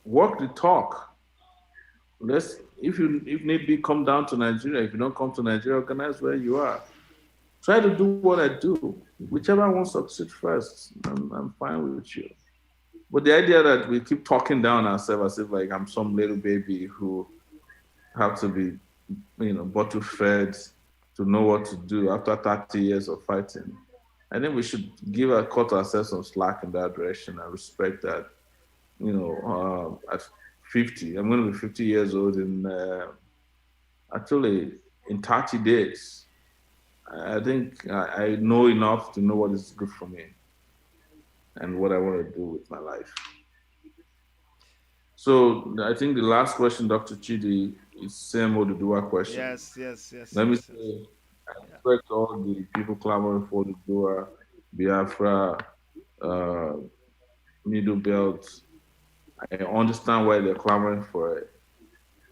Work the talk. If need be, come down to Nigeria. If you don't come to Nigeria, organize where you are. Try to do what I do. Whichever one succeed first, I'm fine with you. But the idea that we keep talking down ourselves as if like I'm some little baby who have to be, bottle fed to know what to do after 30 years of fighting. I think we should cut ourselves some slack in that direction and respect that. At 50, I'm going to be 50 years old in actually in 30 days. I think I know enough to know what is good for me and what I want to do with my life. So I think the last question, Dr. Chidi, is same Oduduwa question. Yes, yes, yes, Let me yes, yes. say, I Yeah. respect all the people clamoring for Oduduwa, Biafra, uh, Middle Belt. I understand why they're clamoring for it.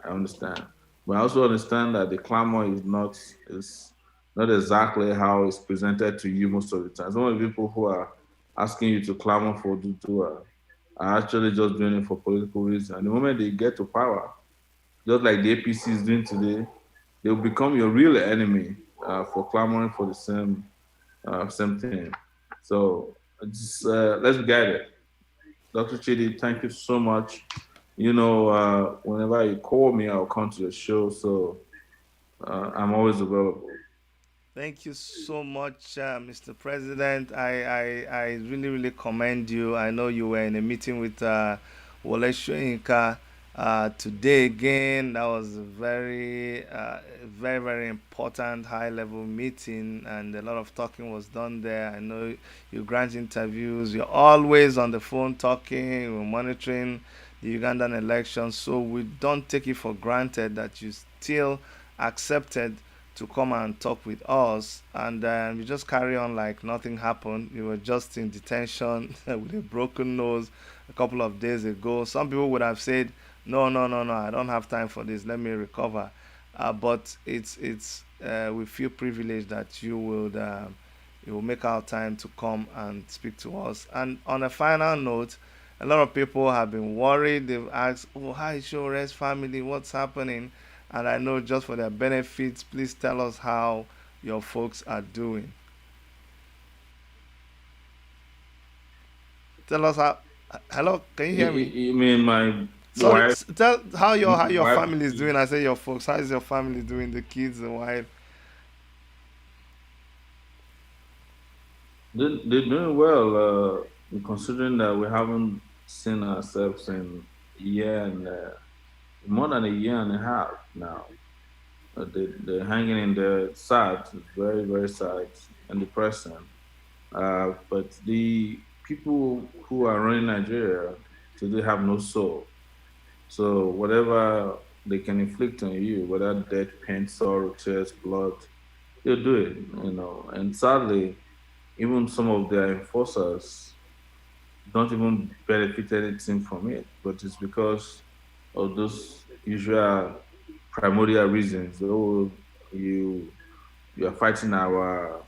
I understand. But I also understand that the clamor is not exactly how it's presented to you most of the time. Some of the people who are asking you to clamor for Oduduwa are actually just doing it for political reasons. And the moment they get to power, just like the APC is doing today, they will become your real enemy for clamoring for the same thing. So let's be guided. Dr. Chidi, thank you so much. Whenever you call me, I'll come to the show. So I'm always available. Thank you so much, Mr. President. I really, really commend you. I know you were in a meeting with Wole Soyinka, today again. That was a very important high-level meeting, and a lot of talking was done there. I know you grant interviews. You're always on the phone talking. We're monitoring the Ugandan elections, so we don't take it for granted that you still accepted to come and talk with us, and you just carry on like nothing happened. You were just in detention with a broken nose a couple of days ago. Some people would have said, "No, no, no, no, I don't have time for this. Let me recover." But it's we feel privileged that you will make our time to come and speak to us. And on a final note, a lot of people have been worried. They've asked, "Oh, hi, Shore's family, what's happening?" And I know just for their benefits, please tell us how your folks are doing. Tell us how. Hello, can you hear me? You mean my Sorry, wife? tell how your Wife, family is doing. I say your folks. How is your family doing? The kids, the wife. they're doing well, considering that we haven't seen ourselves in a year and more than a year and a half now. They're hanging in there, sad, very, very sad and depressing. But the people who are running Nigeria today have no soul. So whatever they can inflict on you, whether death, pain, sorrow, tears, blood, they'll do it, And sadly, even some of their enforcers don't even benefit anything from it, but it's because of those usual primordial reasons. Oh, you you are fighting our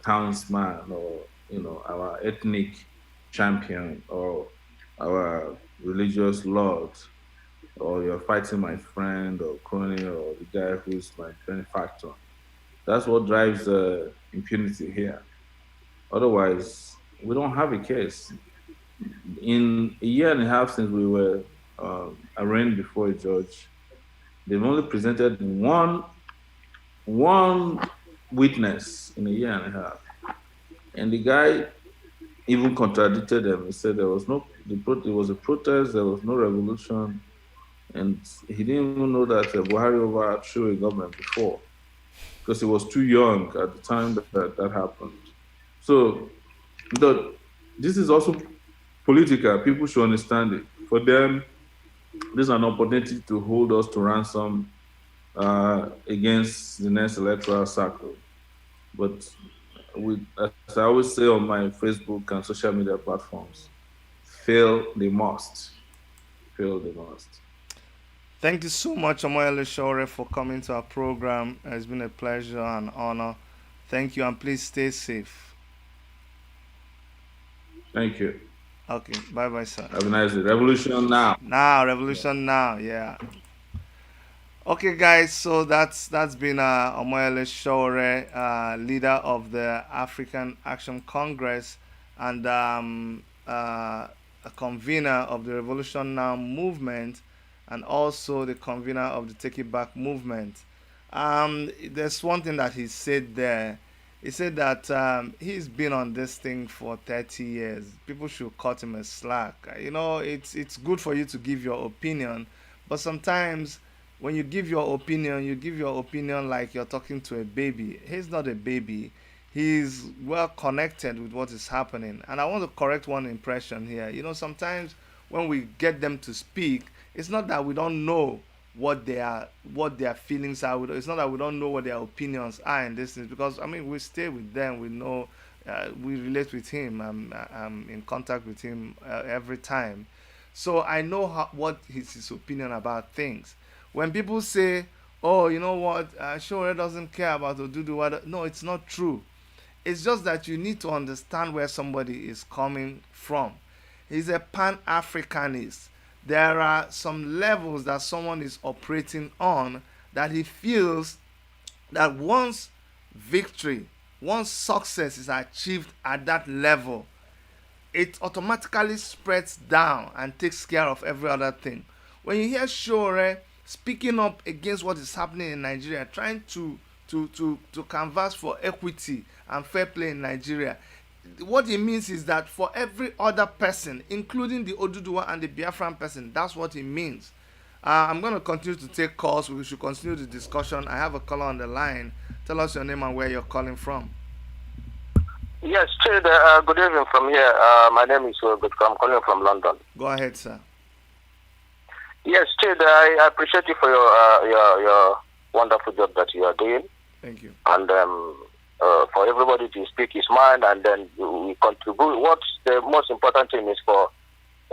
townsman, or our ethnic champion, or our religious lord, or you're fighting my friend or crony, or the guy who's my benefactor. That's what drives impunity here. Otherwise, we don't have a case. In a year and a half since we were arraigned before a judge, they've only presented one witness in a year and a half, and the guy even contradicted them. He said there was no it was a protest, there was no revolution, and he didn't even know that Buhari overthrew a government before because he was too young at the time that happened. So the, this is also political. People should understand it. For them, this is an opportunity to hold us to ransom against the next electoral cycle. But as I always say on my Facebook and social media platforms, fail they must. Fail they must. Thank you so much, Omayele Sowore, for coming to our program. It's been a pleasure and honor. Thank you, and please stay safe. Thank you. Okay, bye bye, sir. Have a nice day. Revolution now. Now, Yeah. revolution now, yeah. Okay, guys, so that's been Omoyele Sowore, leader of the African Action Congress and a convener of the Revolution Now movement, and also the convener of the Take It Back movement. There's one thing that he said there. He said that he's been on this thing for 30 years. People should cut him a slack. It's good for you to give your opinion, but sometimes when you give your opinion like you're talking to a baby. He's not a baby. He's well connected with what is happening. And I want to correct one impression here. Sometimes when we get them to speak, it's not that we don't know what their feelings are. It's not that we don't know what their opinions are in this thing, because I mean we stay with them. We know, we relate with him. I'm in contact with him every time, so I know what is his opinion about things. When people say, "Oh, you know what? Shore doesn't care about Oduduwa," no, it's not true. It's just that you need to understand where somebody is coming from. He's a pan-Africanist. There are some levels that someone is operating on that he feels that victory, once success is achieved at that level, it automatically spreads down and takes care of every other thing. When you hear Shore speaking up against what is happening in Nigeria, trying to canvass for equity and fair play in Nigeria, what it means is that for every other person, including the Oduduwa and the Biafran person, that's what it means. I'm going to continue to take calls. We should continue the discussion. I have a caller on the line. Tell us your name and where you're calling from. Yes, Chid, good evening from here. My name is Good. I'm calling from London. Go ahead, sir. Yes, Chid, I appreciate you for your wonderful job that you are doing. Thank you. And for everybody to speak his mind, and then we contribute. What's the most important thing is for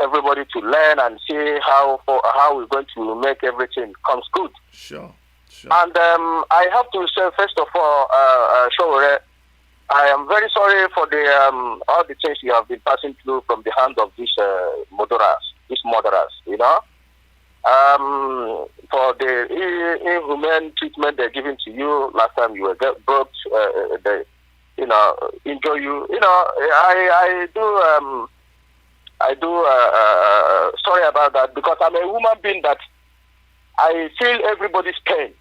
everybody to learn and see how we're going to make everything comes good. Sure. And I have to say, first of all, Sowore, I am very sorry for the all the things you have been passing through from the hand of these murderers, you know. For the inhumane treatment they're giving to you last time you were brought, they, you know, injure you. You know, I do sorry about that, because I'm a human being that I feel everybody's pain.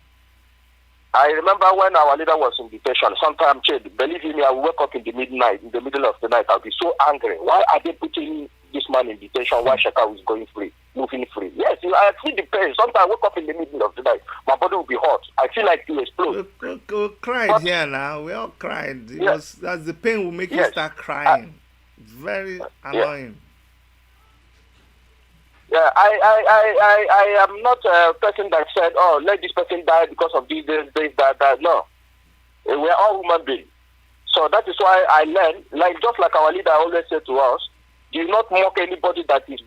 I remember when our leader was in detention, sometimes, believe me, I will wake up in the middle of the night, I'll be so angry. Why are they putting this man in detention while Shekau is going free, moving free? Yes, I feel the pain. Sometimes I wake up in the middle of the night, my body will be hot. I feel like to explode. We cried here now. We all cried. That's the pain will make you start crying. Very annoying. Yeah, I am not a person that said, oh, let this person die because of this, that. No. We're all human beings. So that is why I learned, just like our leader always said to us, do not mock anybody that is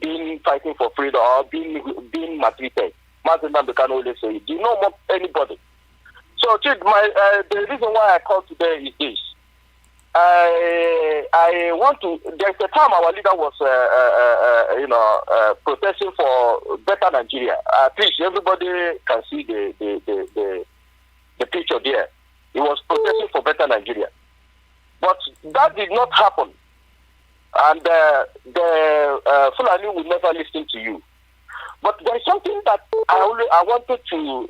fighting for freedom or being maltreated. Martin Namdekan always say, do not mock anybody. So, the reason why I called today is this. I want to. There's a time our leader was, protesting for better Nigeria. At least everybody can see the picture there. He was protesting for better Nigeria, but that did not happen, and the Fulani will never listen to you. But there's something that I wanted to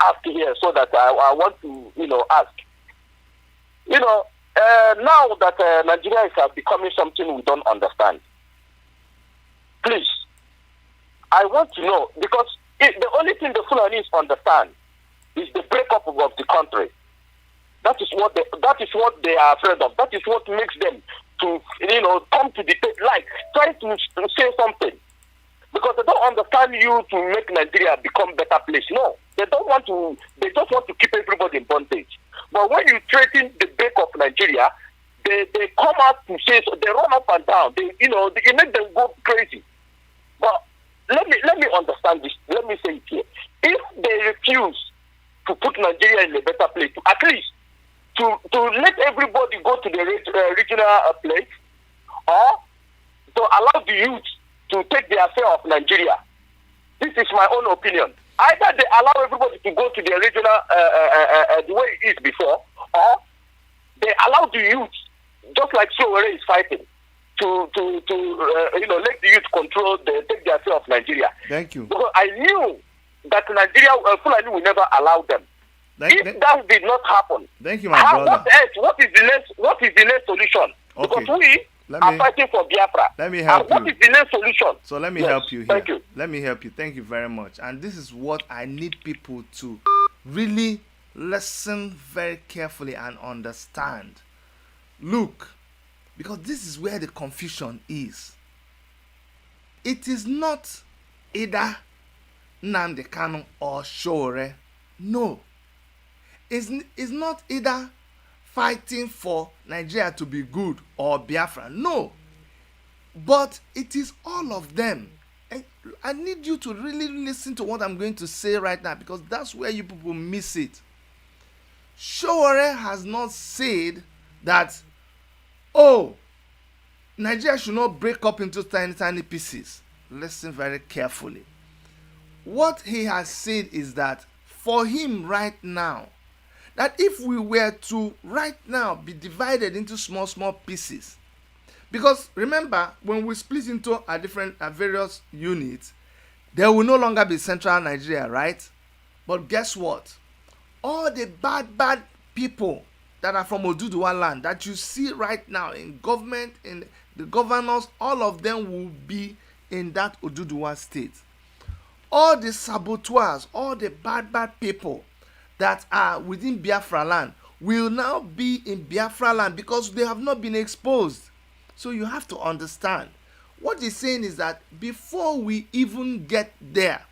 ask here, so that I want to ask. Now that Nigeria is becoming something we don't understand, please, I want to know, because the only thing the Fulanis understand is the breakup of the country. That is what they are afraid of. That is what makes them to come to the like try to say something, because they don't understand you to make Nigeria become a better place. No, they don't want to. They just want to keep everybody in bondage. But when you threaten the break of Nigeria, they come out to say, so they run up and down. It makes them go crazy. But let me understand this. Let me say it here. If they refuse to put Nigeria in a better place, at least to let everybody go to the regional place, or to allow the youth to take the affair of Nigeria, this is my own opinion. Either they allow everybody to go to the regional the way it is before, or they allow the youth, just like Sowore is fighting, to let the youth take the affair of Nigeria. Thank you. Because I knew that Nigeria, Fulani will never allow them. If that did not happen, thank you, my brother. What is the next solution? Okay. Because we are fighting for Biafra. Let me help you. What is the next solution? So let me help you here. Thank you. Let me help you. Thank you very much. And this is what I need people to really listen very carefully and understand. Look, because this is where the confusion is. It is not either Nnamdi Kanu or Sowore. No. It's not either fighting for Nigeria to be good or Biafra. No. But it is all of them. And I need you to really listen to what I'm going to say right now, because that's where you people miss it. Sowore has not said that, oh, Nigeria should not break up into tiny pieces. Listen very carefully. What he has said is that for him right now, that if we were to right now be divided into small pieces, because remember, when we split into various units, there will no longer be central Nigeria, right? But guess what? All the bad people that are from Oduduwa land that you see right now in government, in the governors, all of them will be in that Oduduwa state. all the saboteurs, all the bad people that are within Biafra land will now be in Biafra land because they have not been exposed. So you have to understand. What he's saying is that before we even get there,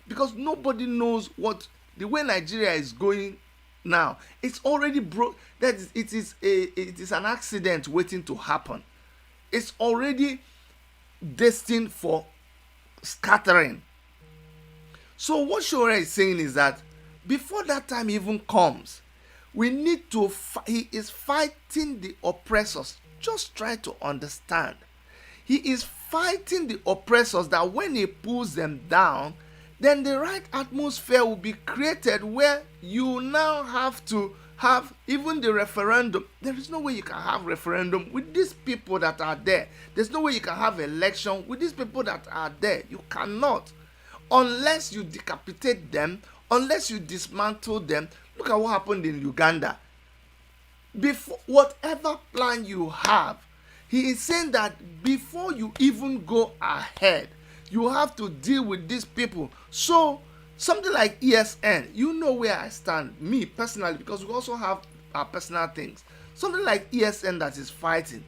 because nobody knows what the way Nigeria is going now, it's already broke. That is, it is an accident waiting to happen. It's already destined for scattering. So what Sowore is saying is that before that time even comes, we need to he is fighting the oppressors. Just try to understand. He is fighting the oppressors that when he pulls them down, then the right atmosphere will be created where you now have to have even the referendum. There is no way you can have referendum with these people that are there. There's no way you can have election with these people that are there. You cannot. Unless you decapitate them, unless you dismantle them. Look at what happened in Uganda. Before whatever plan you have, he is saying that before you even go ahead, you have to deal with these people. So something like ESN, you know where I stand, me personally, because we also have our personal things. Something like ESN that is fighting,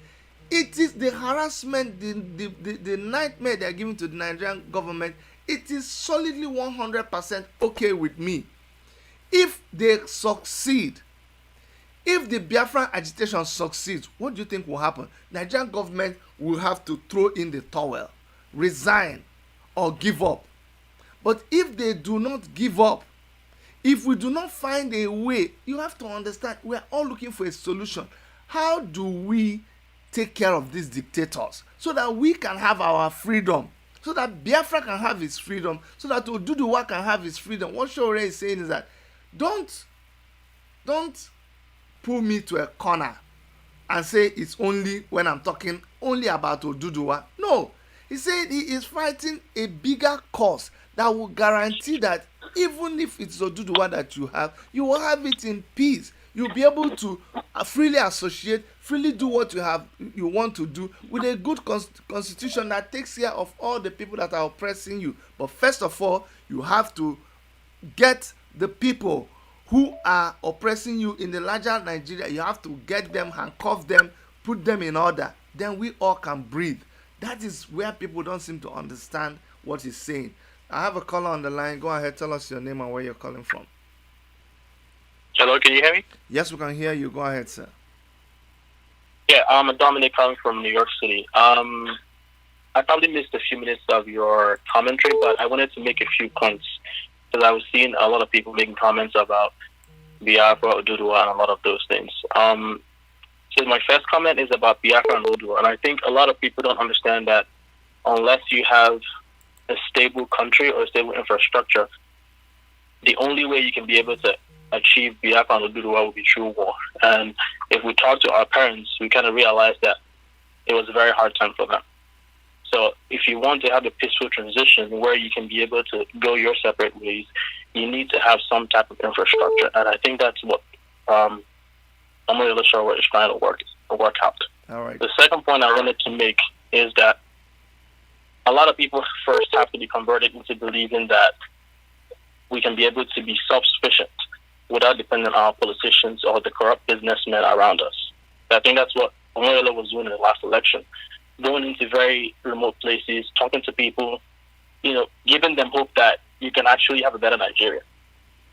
it is the harassment, the nightmare they are giving to the Nigerian government. It is solidly 100% okay with me. If they succeed, if the Biafran agitation succeeds, what do you think will happen? Nigerian government will have to throw in the towel, resign, or give up. But if they do not give up, if we do not find a way, you have to understand, we are all looking for a solution. How do we take care of these dictators so that we can have our freedom, so that Biafra can have his freedom, so that Oduduwa can have his freedom? What Sowore is saying is that don't pull me to a corner and say it's only when I'm talking only about Oduduwa. No, he said he is fighting a bigger cause that will guarantee that even if it's Oduduwa that you will have it in peace. You'll be able to freely associate, freely do what you want to do with a good constitution that takes care of all the people that are oppressing you. But first of all, you have to get the people who are oppressing you in the larger Nigeria. You have to get them, handcuff them, put them in order. Then we all can breathe. That is where people don't seem to understand what he's saying. I have a caller on the line. Go ahead, tell us your name and where you're calling from. Hello, can you hear me? Yes, we can hear you. Go ahead, sir. Yeah, I'm Dominic calling from New York City. I probably missed a few minutes of your commentary, but I wanted to make a few points because I was seeing a lot of people making comments about Biafra, Oduduwa, and a lot of those things. So my first comment is about Biafra and Oduduwa, and I think a lot of people don't understand that unless you have a stable country or a stable infrastructure, the only way you can be able to achieve Biafra and Oduduwa will be through war. And if we talk to our parents, we kind of realize that it was a very hard time for them. So if you want to have a peaceful transition where you can be able to go your separate ways, you need to have some type of infrastructure. And I think that's what Omayele Sowore is trying to work out. All right. The second point I wanted to make is that a lot of people first have to be converted into believing that we can be able to be self-sufficient without depending on our politicians or the corrupt businessmen around us. I think that's what Omayele was doing in the last election, going into very remote places, talking to people, giving them hope that you can actually have a better Nigeria.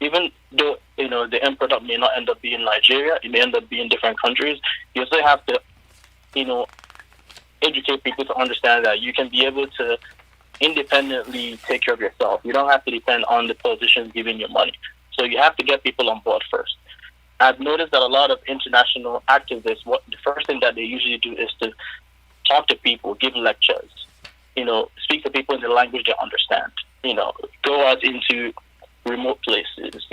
Even though, the end product may not end up being Nigeria, it may end up being different countries, you still have to, educate people to understand that you can be able to independently take care of yourself. You don't have to depend on the politicians giving you money. So you have to get people on board first. I've noticed that a lot of international activists, the first thing that they usually do is to talk to people, give lectures, speak to people in the language they understand, go out into remote places,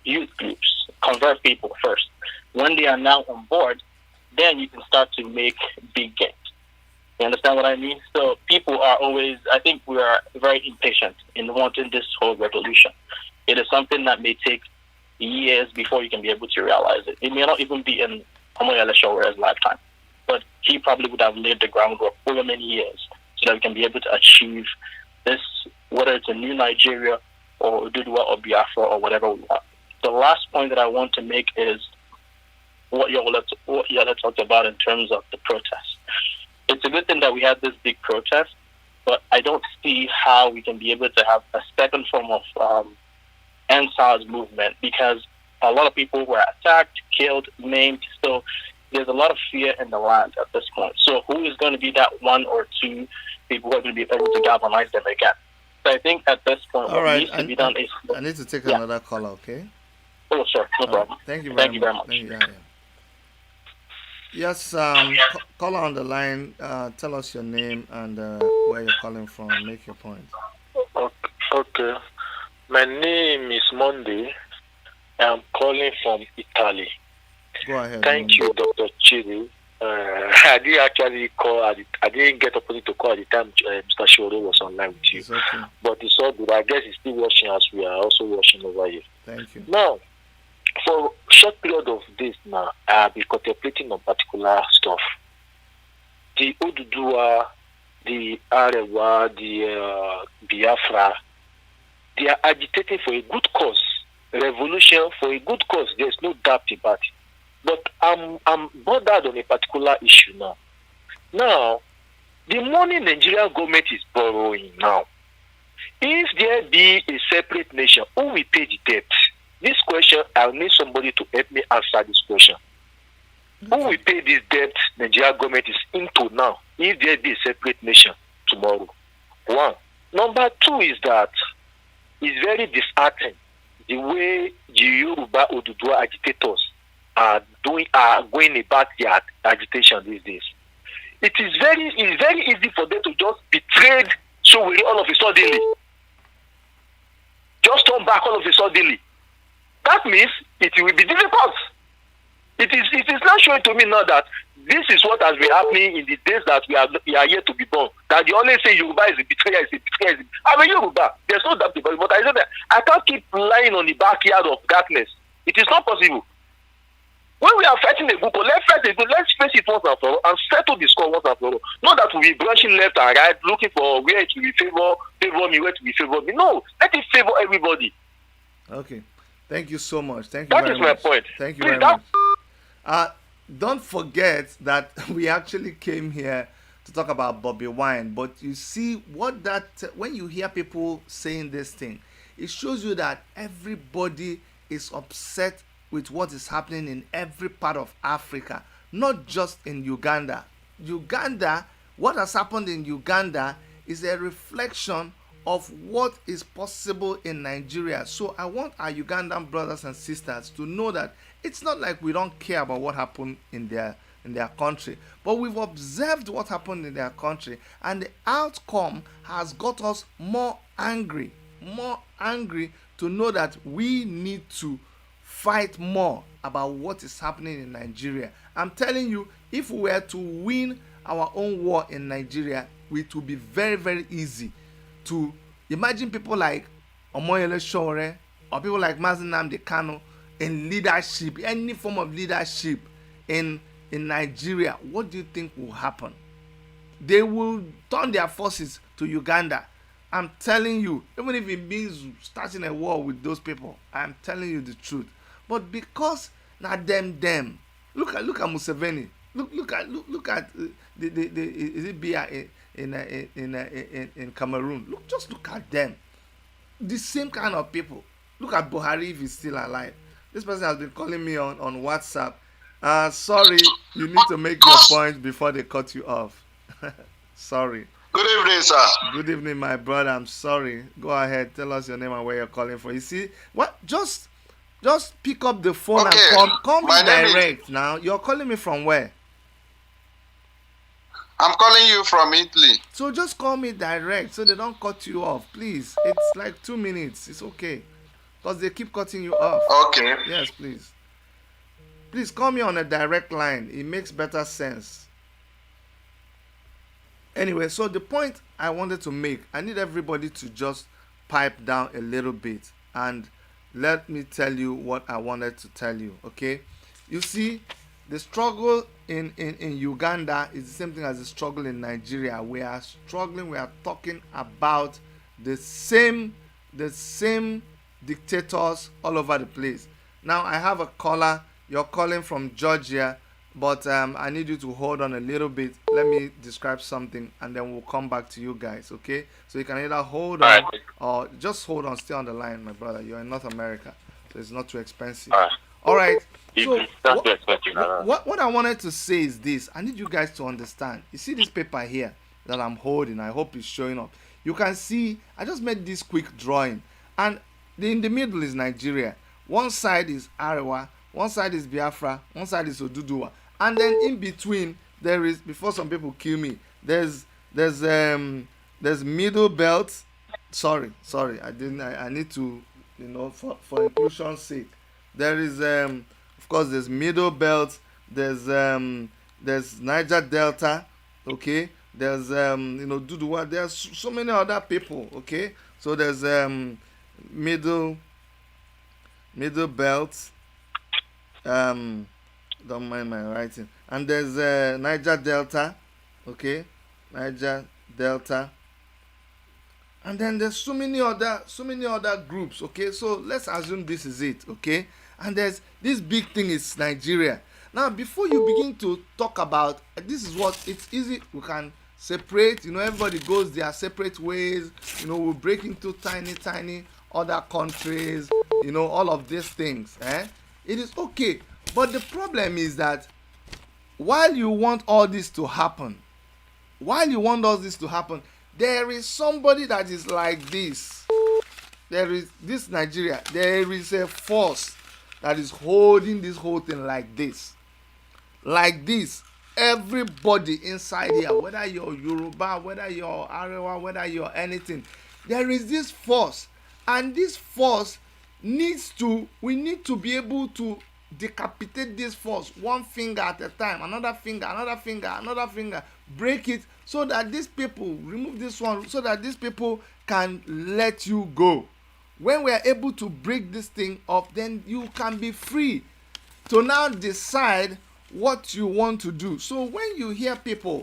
youth groups, convert people first. When they are now on board, then you can start to make big gains. You understand what I mean? So people are always, I think we are very impatient in wanting this whole revolution. It is something that may take years before you can be able to realize it. It may not even be in Omayele Sowore's lifetime, but he probably would have laid the groundwork over many years so that we can be able to achieve this whether it's a new Nigeria or Ududua or Biafra or whatever we want. The last point that I want to make is what y'all talked about in terms of the protest. It's a good thing that we had this big protest, but I don't see how we can be able to have a second form of EndSARS movement, because a lot of people were attacked, killed, maimed. So there's a lot of fear in the land at this point. So who is going to be that one or two people who are going to be able to galvanize them again? So I think at this point, All right. needs to be done is... I need to take another caller, okay? Oh, sure. No problem. Thank you Thank you very much. Thank you. Yes, caller on the line, tell us your name and where you're calling from. Make your point. Okay. My name is Monday. I'm calling from Italy. Go ahead. Thank you, Dr. Chidi. I didn't actually call. I didn't get opportunity to call at the time Mr. Sowore was online with you. It's okay. But it's all good. I guess he's still watching as we are also watching over here. Thank you. Now, for a short period of days now, I'll be contemplating on particular stuff. The Ududua, the Arewa, the Biafra, they are agitating for a good cause. Revolution for a good cause. There's no doubt about it. But I'm bothered on a particular issue now. Now, the money Nigerian government is borrowing now, if there be a separate nation, who will pay the debt? This question, I'll need somebody to help me answer this question. Who will pay this debt Nigerian government is into now, if there be a separate nation tomorrow? One. Number two is that it's very disheartening the way the Yoruba Ududua agitators are going about their agitation these days. It's very easy for them to just betray Sowore all of a suddenly. Just turn back all of a suddenly. That means it will be difficult. It is not showing to me now that this is what has been happening in the days that we are yet to be born. That they always say Yoruba is a betrayer, I'm a Yoruba. There's no doubt about it. But I said that I can't keep lying on the backyard of darkness. It is not possible. When we are fighting a group, let's face it once and for all and settle the score once and for all. Not that we'll be branching left and right, looking for where it will be favor me, where it will be favor me. No, let it favor everybody. Okay. Thank you so much. Thank you that very is much. My point. Thank you very much. Don't forget that we actually came here to talk about Bobi Wine. But you see when you hear people saying this thing, it shows you that everybody is upset with what is happening in every part of Africa, not just in Uganda. What has happened in Uganda is a reflection of what is possible in Nigeria. So I want our Ugandan brothers and sisters to know that it's not like we don't care about what happened in their country, but we've observed what happened in their country, and the outcome has got us more angry to know that we need to fight more about what is happening in Nigeria. I'm telling you, if we were to win our own war in Nigeria, it would be very, very easy to imagine people like Omayele Sowore or people like Nnamdi Kanu in leadership, any form of leadership in Nigeria. What do you think will happen? They will turn their forces to Uganda. I'm telling you, even if it means starting a war with those people, I'm telling you the truth. But because not them, look at Museveni. Look at is it Biya in Cameroon? Just look at them. The same kind of people. Look at Buhari if he's still alive. This person has been calling me on WhatsApp. Sorry, you need to make your point before they cut you off. Sorry. Good evening, sir. Good evening, my brother. I'm sorry. Go ahead. Tell us your name and where you're calling from. You see, what? Just pick up the phone and call me direct now. You're calling me from where? I'm calling you from Italy. So just call me direct so they don't cut you off, please. It's like 2 minutes. It's okay. Because they keep cutting you off. Okay. Yes, please. Please call me on a direct line. It makes better sense. Anyway, so the point I wanted to make, I need everybody to just pipe down a little bit and let me tell you what I wanted to tell you, okay? You see, the struggle in Uganda is the same thing as the struggle in Nigeria. We are struggling, we are talking about the same dictators all over the place. Now I have a caller. You're calling from Georgia, but I need you to hold on a little bit. Let me describe something, and then we'll come back to you guys. Okay? So you can either hold on or just hold on. Stay on the line, my brother. You're in North America, so it's not too expensive. All right. So what I wanted to say is this. I need you guys to understand. You see this paper here that I'm holding. I hope it's showing up. You can see I just made this quick drawing, and in the middle is Nigeria. One side is Arewa, one side is Biafra, one side is Oduduwa, and then in between there is, before some people kill me, there's middle belt. Sorry, I need to, for inclusion's sake. There is of course there's middle belt, there's Niger Delta, okay, there's Duduwa, there's so many other people, okay. So there's middle belt, don't mind my writing, and there's Niger Delta, okay, Niger Delta, and then there's so many other groups, okay. So let's assume this is it, okay, and there's this big thing is Nigeria. Now before you begin to talk about this, is what it's easy, we can separate, everybody goes their separate ways, we break into tiny other countries, all of these things, it is okay. But the problem is that while you want all this to happen, there is somebody that is like this. There is this Nigeria, there is a force that is holding this whole thing like this. Everybody inside here, whether you're Yoruba, whether you're Arewa, whether you're anything, there is this force, and this force we need to be able to decapitate this force one finger at a time, another finger, break it, so that these people remove this one, so that these people can let you go. When we are able to break this thing up, then you can be free to now decide what you want to do. So when you hear people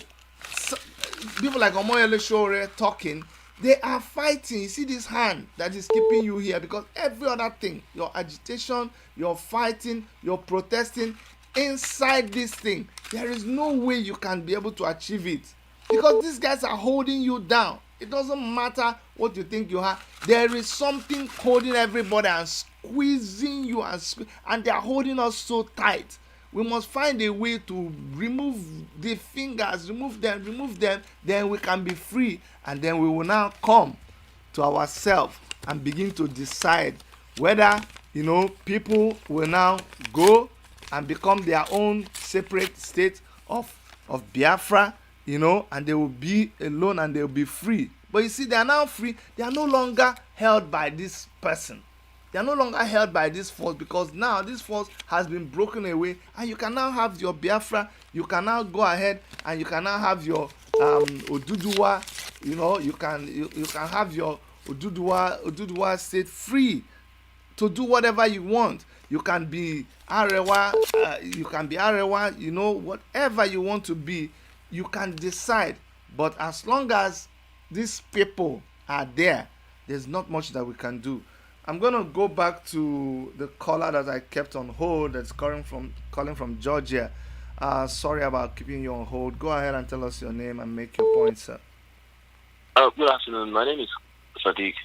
like Omayele Sowore talking, they are fighting. You see this hand that is keeping you here, because every other thing, your agitation, your fighting, your protesting, inside this thing, there is no way you can be able to achieve it, because these guys are holding you down. It doesn't matter what you think you have. There is something holding everybody and squeezing you, and they are holding us so tight. We must find a way to remove the fingers, remove them, then we can be free, and then we will now come to ourselves and begin to decide whether, people will now go and become their own separate state of Biafra, and they will be alone and they will be free. But you see, they are now free. They are no longer held by this person. They are no longer held by this force, because now this force has been broken away, and you can now have your Biafra. You can now go ahead and you can now have your Oduduwa. You can have your Oduduwa state free to do whatever you want. You can be Arewa. Whatever you want to be, you can decide. But as long as these people are there, there's not much that we can do. I'm going to go back to the caller that I kept on hold, that's calling from Georgia. Sorry about keeping you on hold. Go ahead and tell us your name and make your point, sir. Good afternoon. My name is Sadiq.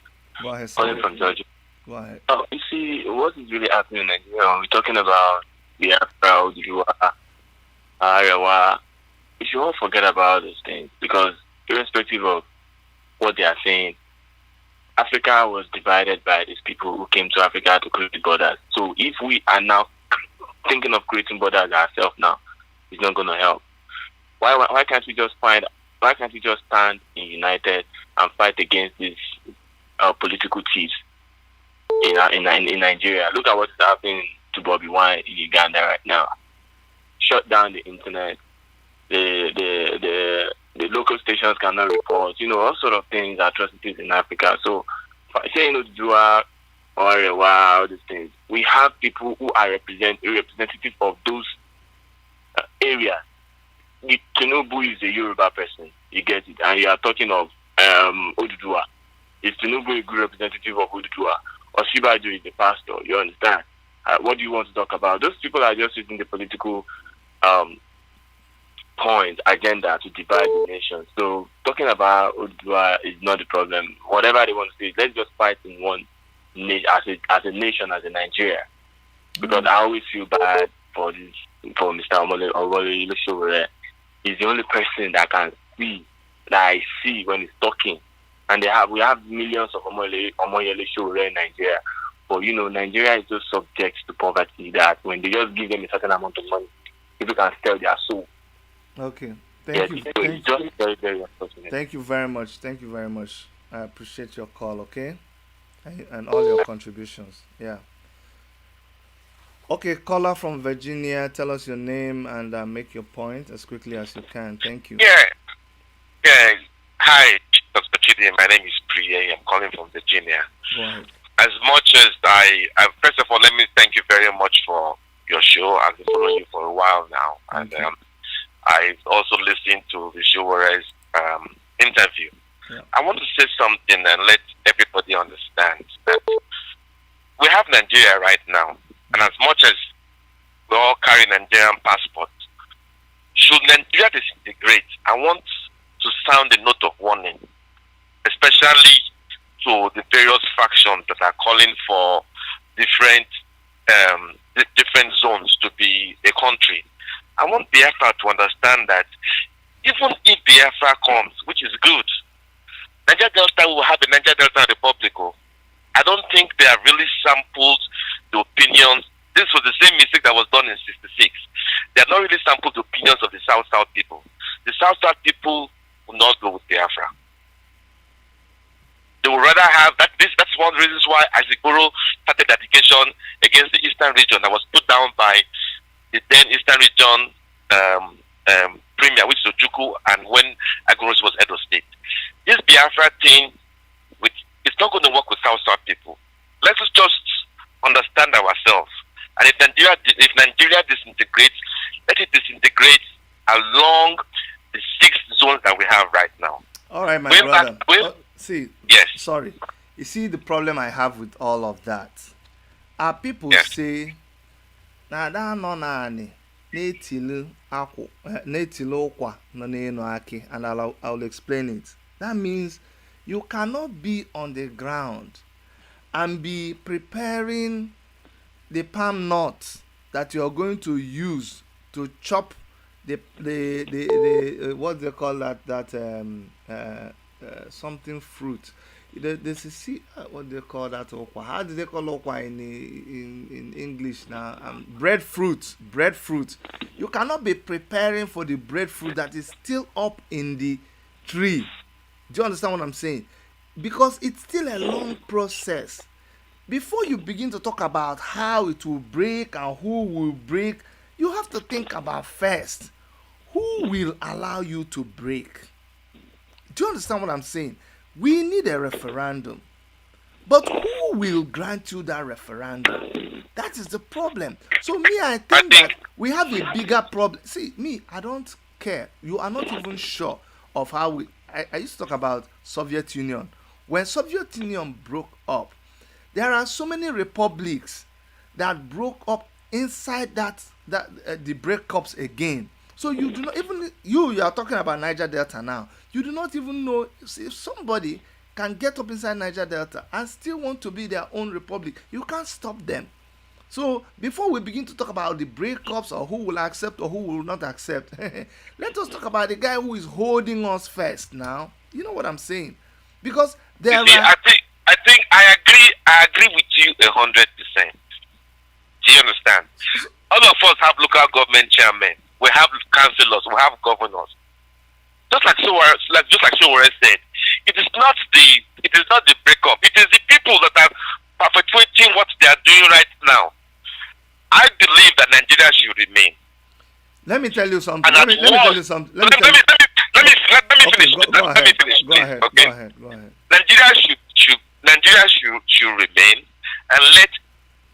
Go ahead, calling from Georgia. Go ahead. You see, what is really happening in Nigeria? We're talking about Biafra, Oduduwa, Arewa. We should all forget about those things, because irrespective of what they are saying, Africa was divided by these people who came to Africa to create borders. So if we are now thinking of creating borders ourselves now, it's not going to help. Why can't we just stand united and fight against these political thieves in Nigeria? Look at what is happening to Bobi Wine in Uganda right now. Shut down the internet. The local stations cannot report, all sort of things, atrocities in Africa. So, saying Oduduwa or Arewa, all these things, we have people who are representative of those areas. Tinubu is a Yoruba person, you get it, and you are talking of Oduduwa. Is Tinubu a good representative of Ududua? Or Sibaju is the pastor? You understand? What do you want to talk about? Those people are just using the political point, agenda to divide the nation. So talking about Ududua is not the problem. Whatever they want to say, let's just fight in one nation, as a nation, as a Nigeria. Because I always feel bad for Mr. Omayele Sowore. He's the only person that I see when he's talking. And we have millions of Omayele Sowore in Nigeria. But Nigeria is just subject to poverty that when they just give them a certain amount of money, people can sell their soul. Okay. Thank you. Very, very unfortunate. Thank you very much. Thank you very much. I appreciate your call, okay? And all your contributions. Yeah. Okay, caller from Virginia, tell us your name and make your point as quickly as you can. Thank you. Yeah. Hi, Dr. Chidi. My name is Priye. I'm calling from Virginia. Go ahead. As much as first of all, let me thank you very much for your show. I've been following you for a while now. And I've also listened to the Sowore's interview. Yeah. I want to say something and let everybody understand that we have Nigeria right now. And as much as we all carry Nigerian passports, should Nigeria disintegrate, I want to sound a note of warning, especially to the various factions that are calling for different zones to be a country. I want Biafra to understand that even if Biafra comes, which is good, Niger Delta will have a Niger Delta Republic. I don't think they have really sampled the opinions. This was the same mistake that was done in '66. They have not really sampled the opinions of the South people. The South people will not go with Biafra. They would rather have that. That's one of the reasons why Azikoro started litigation against the Eastern region that was put down by the then Eastern region premier, which is Ojukwu, and when Agoros was head of state. This Biafra thing, it's not going to work with South people. Let's just understand ourselves. And if Nigeria disintegrates, let it disintegrate along the 6 zones that we have right now. All right, my brother. Yes. Sorry. You see the problem I have with all of that. Our people say, na da no nani n'etilu okwa no n'enu aki, and I'll explain it. That means you cannot be on the ground and be preparing the palm nuts that you are going to use to chop the what they call that something fruit. This is what they call that okwa. How do they call okwa in English now? Breadfruit. You cannot be preparing for the breadfruit that is still up in the tree. Do you understand what I'm saying? Because it's still a long process. Before you begin to talk about how it will break and who will break, you have to think about first, who will allow you to break? Do you understand what I'm saying? We need a referendum. But who will grant you that referendum? That is the problem. So I think that we have a bigger problem. See, I don't care. You are not even sure of how I used to talk about Soviet Union. When Soviet Union broke up, there are so many republics that broke up inside the breakups again. So you do not even you are talking about Niger Delta now. You do not even know if somebody can get up inside Niger Delta and still want to be their own republic. You can't stop them. So before we begin to talk about the breakups or who will accept or who will not accept, let us talk about the guy who is holding us first now. You know what I'm saying? Because there I think I agree with you 100%. Do you understand? All of us have local government chairmen. We have councillors. We have governors. Just like Sowore said, it is not the breakup. It is the people that are perpetuating what they are doing right now. I believe that Nigeria should remain. Let me tell you something. Let me tell you something. Let me finish. Go ahead. Nigeria should remain and let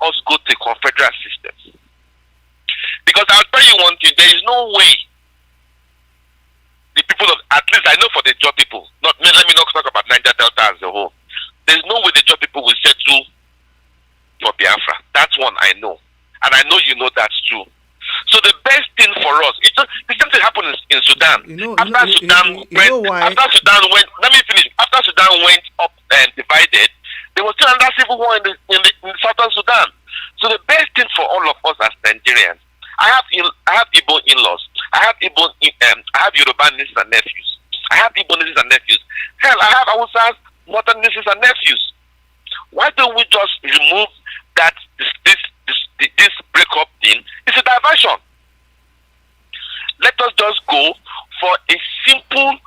us go to a confederal system. Because I'll tell you one thing, there is no way the people of, at least I know for the job people, let me not talk about Niger Delta as a whole. the job people will settle for Biafra. That's one I know. And I know you know that's true. So the best thing for us, the same thing happened in Sudan. After Sudan went, let me finish. After Sudan went up and divided, there was still another civil war in southern Sudan. So the best thing for all of us as Nigerians, I have Igbo in-laws. I have Yoruba nieces and nephews. I have Igbo nieces and nephews. Hell, I have Hausa's northern nieces and nephews. Why don't we just remove that this breakup thing? It's a diversion. Let us just go for a simple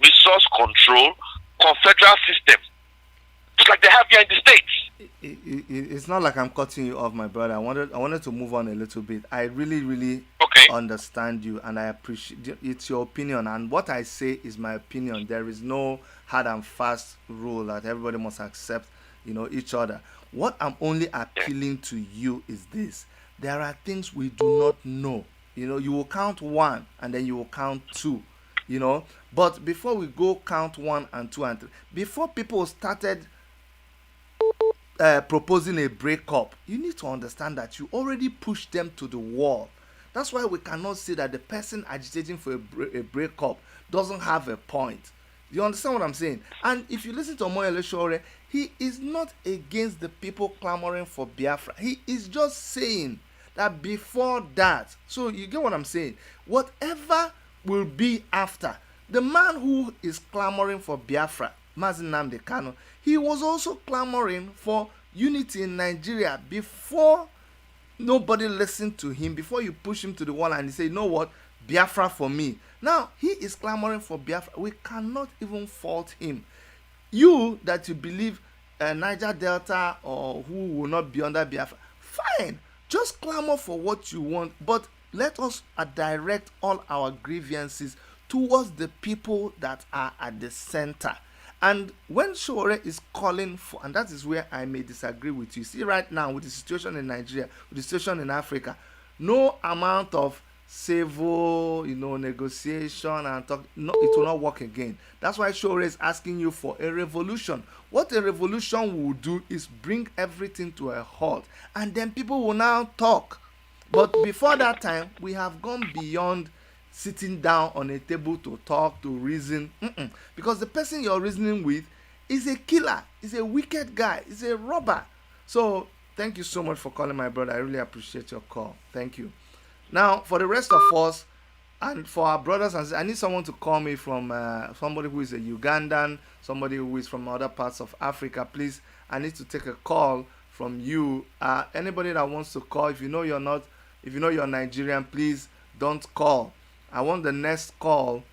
resource control confederal system, just like they have here in the States. It's not like I'm cutting you off, my brother. I wanted to move on a little bit. I really understand you, and I appreciate it's your opinion. And what I say is my opinion. There is no hard and fast rule that everybody must accept, each other. What I'm only appealing to you is this: there are things we do not know. You will count one, and then you will count two. But before we go count 1 and 2 and 3, before people started proposing a breakup, you need to understand that you already pushed them to the wall. That's why we cannot say that the person agitating for a breakup doesn't have a point. You understand what I'm saying? And if you listen to Omayele Sowore, he is not against the people clamoring for Biafra. He is just saying that before that, so you get what I'm saying? Whatever will be after, the man who is clamoring for Biafra, Mazi Nnamdi Kanu, he was also clamoring for unity in Nigeria before nobody listened to him, before you push him to the wall and he say, you know what, Biafra for me. Now he is clamoring for Biafra. We cannot even fault him. You that you believe Niger Delta or who will not be under Biafra, fine, just clamor for what you want, but let us direct all our grievances towards the people that are at the center. And when Sowore is calling for, and that is where I may disagree with you. See, right now with the situation in Nigeria, with the situation in Africa, no amount of civil, negotiation and talk, no, it will not work again. That's why Sowore is asking you for a revolution. What a revolution will do is bring everything to a halt, and then people will now talk. But before that time, we have gone beyond sitting down on a table to talk, to reason. Because the person you're reasoning with is a killer, is a wicked guy, is a robber. So thank you so much for calling, my brother. I really appreciate your call. Thank you. Now, for the rest of us, and for our brothers and sisters, I need someone to call me from somebody who is a Ugandan, somebody who is from other parts of Africa. Please, I need to take a call from you. Anybody that wants to call, if you know you're Nigerian, please don't call. I want the next call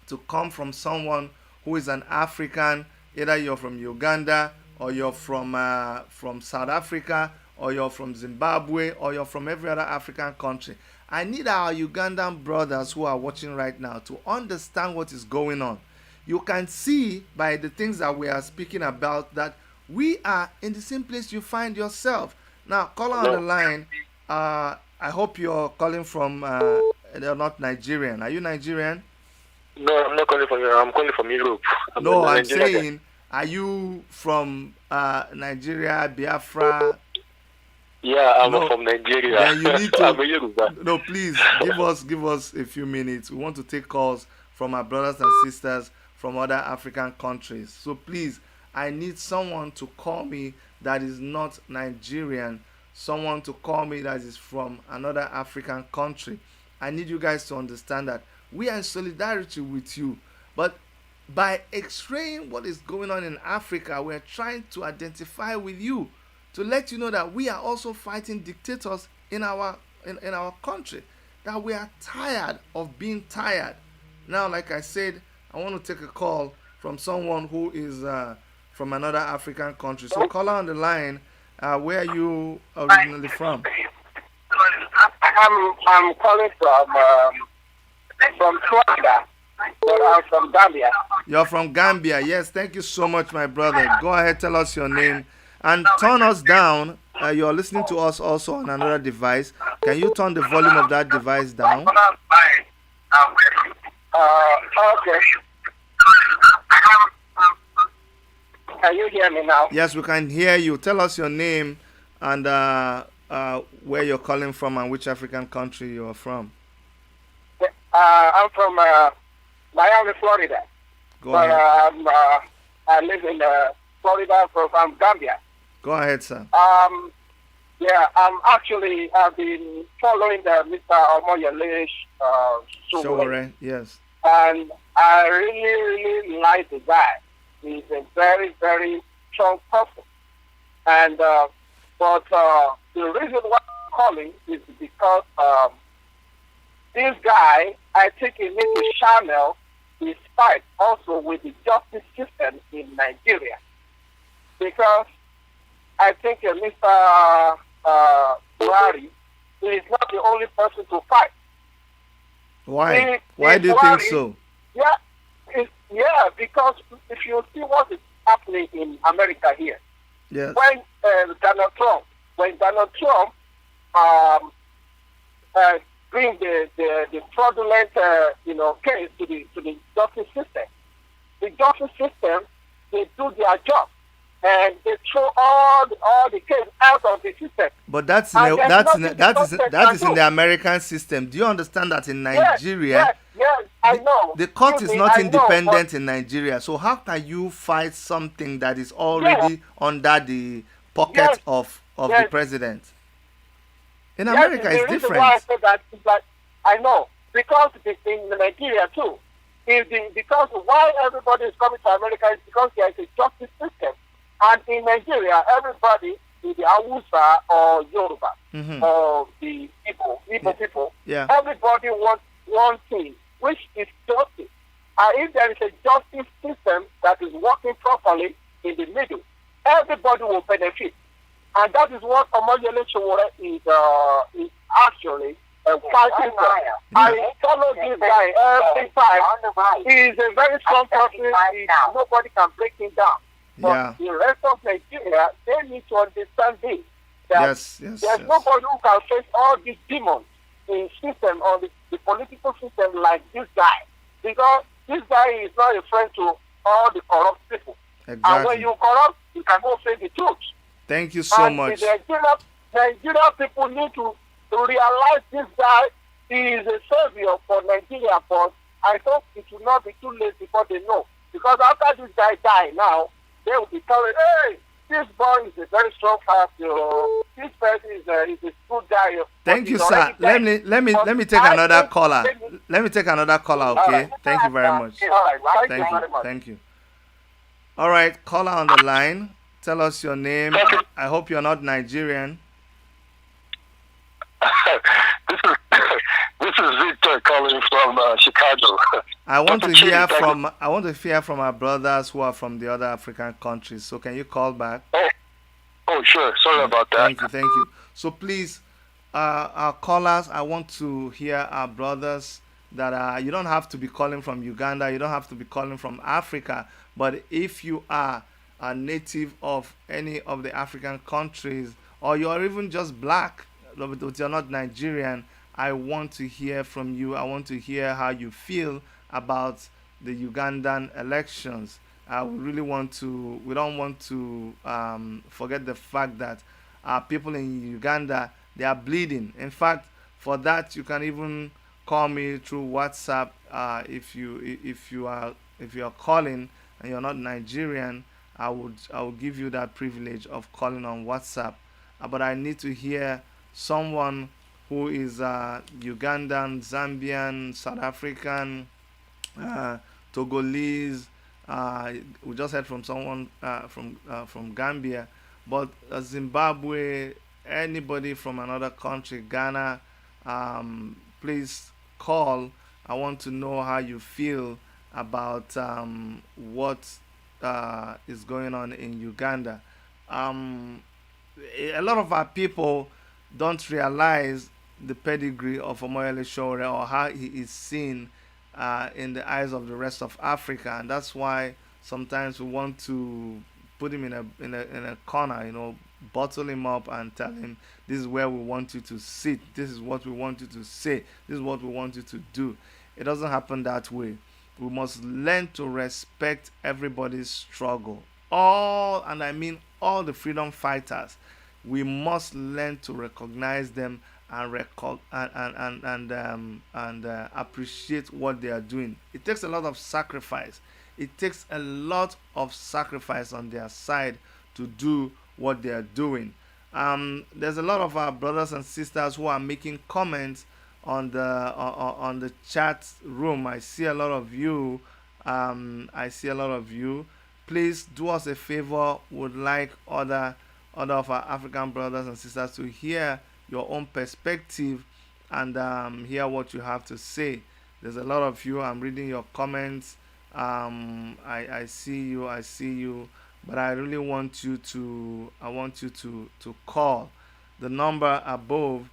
to come from someone who is an African. Either you're from Uganda, or you're from South Africa, or you're from Zimbabwe, or you're from every other African country. I need our Ugandan brothers who are watching right now to understand what is going on. You can see by the things that we are speaking about that we are in the same place you find yourself. Now, caller on the line, I hope you're calling from, they're not Nigerian. Are you Nigerian? No, I'm not calling from Europe. I'm calling from Europe. I'm saying, are you from Nigeria, Biafra? Yeah, I'm from Nigeria. Then you need to. I'm a Yoruba. No, please give us a few minutes. We want to take calls from our brothers and sisters from other African countries. So please, I need someone to call me that is not Nigerian. Someone to call me that is from another African country. I need you guys to understand that we are in solidarity with you. But by x-raying what is going on in Africa, we're trying to identify with you, to let you know that we are also fighting dictators in our country, that we are tired of being tired. Now, like I said, I want to take a call from someone who is from another African country. So caller on the line, where are you originally from? I'm calling from Rwanda, but I'm from Gambia. You're from Gambia. Yes, thank you so much, my brother. Go ahead, tell us your name. And turn us down. You're listening to us also on another device. Can you turn the volume of that device down? Okay. Can you hear me now? Yes, we can hear you. Tell us your name and where you're calling from and which African country you are from. I'm from Miami, Florida. Go ahead. I live in Florida from Gambia. Go ahead, sir. Yeah, I've been following Mr. Omayele Sowore, yes. And I really like the guy. He's a very, very strong person. And but the reason why I'm calling is because this guy, I think he needs to channel his fight also with the justice system in Nigeria. Because I think Mr. Buhari is not the only person to fight. Why? Why do you think so? Yeah, because if you see what is happening in America here, yes. When Donald Trump bring the fraudulent case to the justice system, they do their job and they throw all the case out of the system. But that is in the American system. Do you understand that in Nigeria? Yes, I know. The court is not independent in Nigeria. So how can you fight something that is already under the pocket of the president? In America, it's different. Why I said that is that I know, because in Nigeria too, because why everybody is coming to America is because there is a justice system. And in Nigeria, everybody is the Hausa or Yoruba or the Igbo people. Yeah. Everybody wants one thing, which is justice. And if there is a justice system that is working properly in the middle, everybody will benefit. And that is what Omayele Sowore is actually fighting for. I follow this guy every time. He is a very strong person. Nobody can break him down. But the rest of Nigeria, they need to understand this. There's nobody who can face all these demons in system or the political system like this guy. Because this guy is not a friend to all the corrupt people. Exactly. And when you corrupt, you can go say the truth. Thank you so much. The Nigeria people need to realize this guy is a savior for Nigeria, but I thought it will not be too late before they know. Because after this guy die now, they will be telling, hey, this boy is a very strong character. This person is a good guy. Thank you, sir. Let me take another caller. Let me take another caller, okay? Thank you very much. Thank you. All right, caller on the line. Tell us your name. I hope you're not Nigerian. This is Victor calling from Chicago. I want to hear from our brothers who are from the other African countries. So can you call back? Oh, sure. Sorry about that. Thank you. So please, our callers, I want to hear our brothers that you don't have to be calling from Uganda. You don't have to be calling from Africa. But if you are a native of any of the African countries, or you're even just black, but you're not Nigerian, I want to hear from you. I want to hear how you feel about the Ugandan elections. We don't want to forget the fact that people in Uganda, they are bleeding. In fact, for that, you can even call me through WhatsApp. If you are calling and you're not Nigerian, I will give you that privilege of calling on WhatsApp. But I need to hear someone who is Ugandan, Zambian, South African, Togolese. We just heard from someone from Gambia, but Zimbabwe, anybody from another country, Ghana, please call. I want to know how you feel about what is going on in Uganda. A lot of our people don't realize the pedigree of Omayele Sowore or how he is seen in the eyes of the rest of Africa, and that's why sometimes we want to put him in a corner, bottle him up and tell him this is where we want you to sit, this is what we want you to say, this is what we want you to do. It doesn't happen that way. We must learn to respect everybody's struggle. all, and I mean all, the freedom fighters. We must learn to recognize them and appreciate what they are doing. It takes a lot of sacrifice. It takes a lot of sacrifice on their side to do what they are doing. There's a lot of our brothers and sisters who are making comments on the chat room. I see a lot of you. I see a lot of you. Please do us a favor. Would like other of our African brothers and sisters to hear your own perspective and hear what you have to say. There's a lot of you. I'm reading your comments. I see you. I see you. But I really want you to. I want you to call the number above.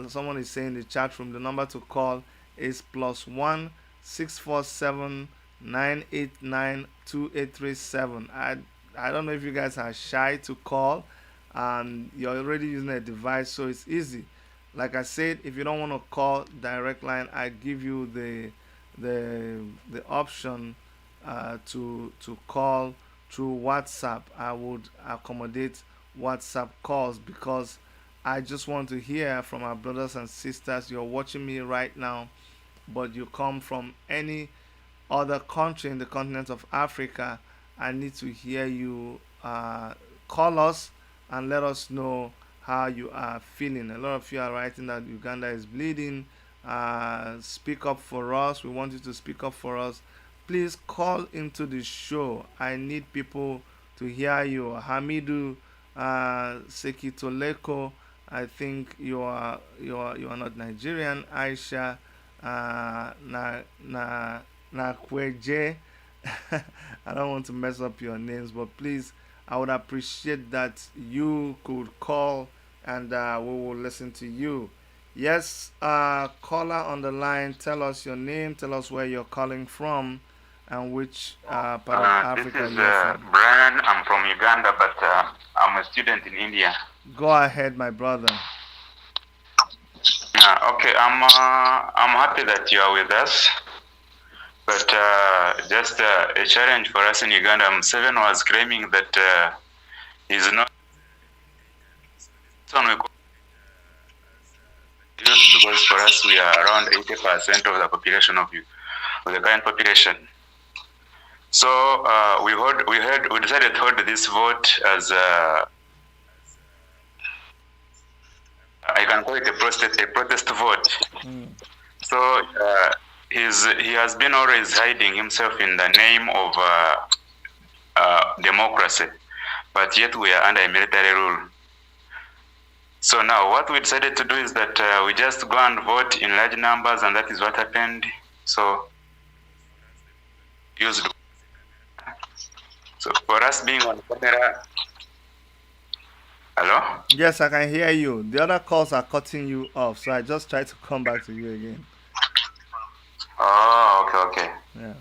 Someone is saying in the chat room. The number to call is +1 647 989 2837. I don't know if you guys are shy to call. You're already using a device, so it's easy. Like I said, if you don't want to call direct line, I give you the option to call through WhatsApp. I would accommodate WhatsApp calls because I just want to hear from our brothers and sisters. You're watching me right now, but you come from any other country in the continent of Africa. I need to hear you. Call us and let us know how you are feeling. A lot of you are writing that Uganda is bleeding. Speak up for us. We want you to speak up for us. Please call into the show. I need people to hear you. Hamidu Sekitoleko, I think you are not Nigerian. Aisha Nakweje. I don't want to mess up your names, but please, I would appreciate that you could call and we will listen to you. Yes, caller on the line, tell us your name, tell us where you're calling from and which part of Africa you're from. This is Brian. I'm from Uganda, but I'm a student in India. Go ahead, my brother. Okay, I'm happy that you are with us. But just a challenge for us in Uganda. Museveni was claiming that he's not. Because for us we are around 80% of the population of the current population. So we decided to hold this vote as I can call it a protest vote. So he has been always hiding himself in the name of democracy, but yet we are under a military rule. So now what we decided to do is that we just go and vote in large numbers, and that is what happened. So for us being on camera. Hello? Yes, I can hear you. The other calls are cutting you off, so I just try to come back to you again. Oh, okay. Yeah.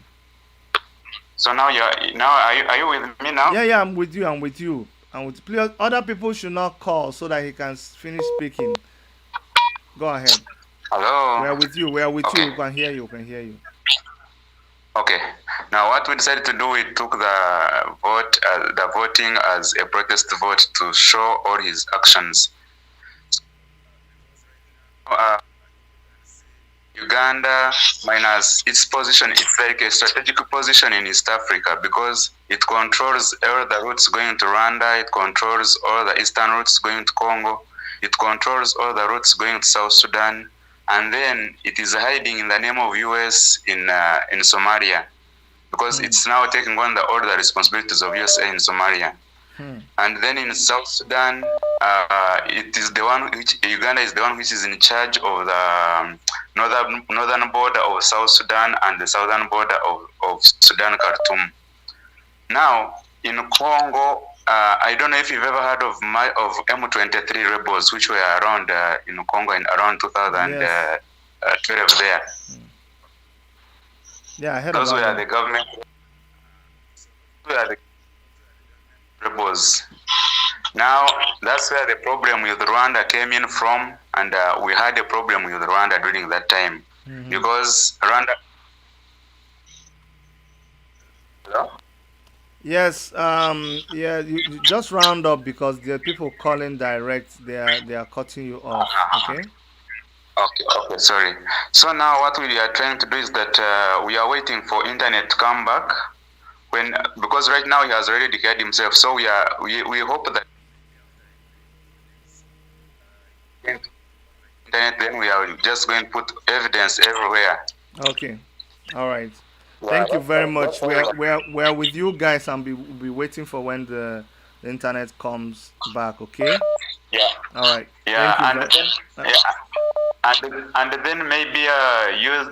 So now are you with me now? Yeah, I'm with you. Please, other people should not call so that he can finish speaking. Go ahead. Hello. We are with you. Okay. We can hear you. Okay. Now what we decided to do, we took the voting as a protest vote to show all his actions. Uganda, minus its position, it's like a strategic position in East Africa because it controls all the routes going to Rwanda, it controls all the eastern routes going to Congo, it controls all the routes going to South Sudan, and then it is hiding in the name of US in Somalia because it's now taking on all the responsibilities of USA in Somalia. And then in South Sudan, it is the one which Uganda is the one which is in charge of the northern border of South Sudan and the southern border of Sudan Khartoum. Now in Congo, I don't know if you've ever heard of M23 rebels, which were around in Congo in around 2012 there. Yeah, I heard those about were that. the government. Those were the rebels. Now that's where the problem with Rwanda came in from, and we had a problem with Rwanda during that time because Rwanda. Hello? Yes. Yeah. You just round up because the people calling direct. They are cutting you off. Okay. Okay, okay, sorry. So now what we are trying to do is that we are waiting for internet to come back when because right now he has already declared himself. So we hope that internet then we are just going to put evidence everywhere. Okay. All right. Yeah, Thank you very much. We are with you guys and be waiting for when the internet comes back. Okay. yeah, All right. Thank you yeah, and very. then and then maybe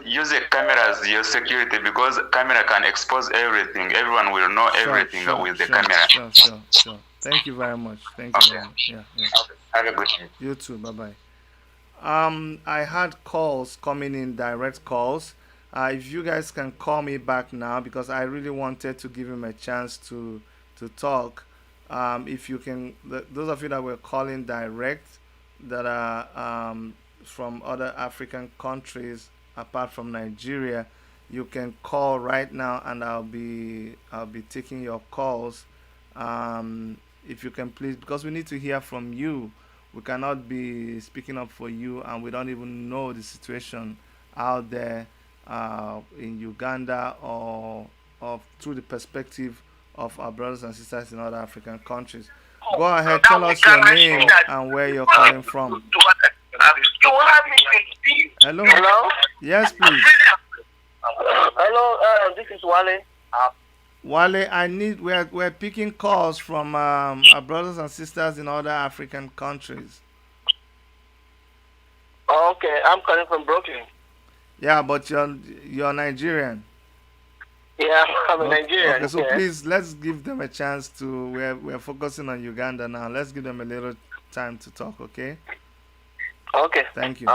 use a camera as your security because camera can expose everything. Everyone will know Sure. everything Sure. with the Sure. camera. Sure. Sure. Sure. Thank you very much. Thank you Okay. very much. Yeah. Yeah. Okay. Have a good day. You too. Bye bye. I had calls coming in, direct calls. If you guys can call me back now, because I really wanted to give him a chance to talk. If you can, those of you that were calling direct, that are from other African countries apart from Nigeria, you can call right now, and I'll be taking your calls. If you can please, because we need to hear from you. We cannot be speaking up for you, and we don't even know the situation out there in Uganda, or through the perspective of our brothers and sisters in other African countries. Go ahead, tell us your name and where you're calling from. Hello? Hello? Yes, please. Hello, this is Wale. Wale, we're picking calls from our brothers and sisters in other African countries. Okay, I'm calling from Brooklyn. Yeah, but you're Nigerian. Yeah, I'm a Okay, Nigerian. okay, so Yeah. please let's give them a chance to. We're focusing on Uganda now. Let's give them a little time to talk. Okay. Okay. Thank you.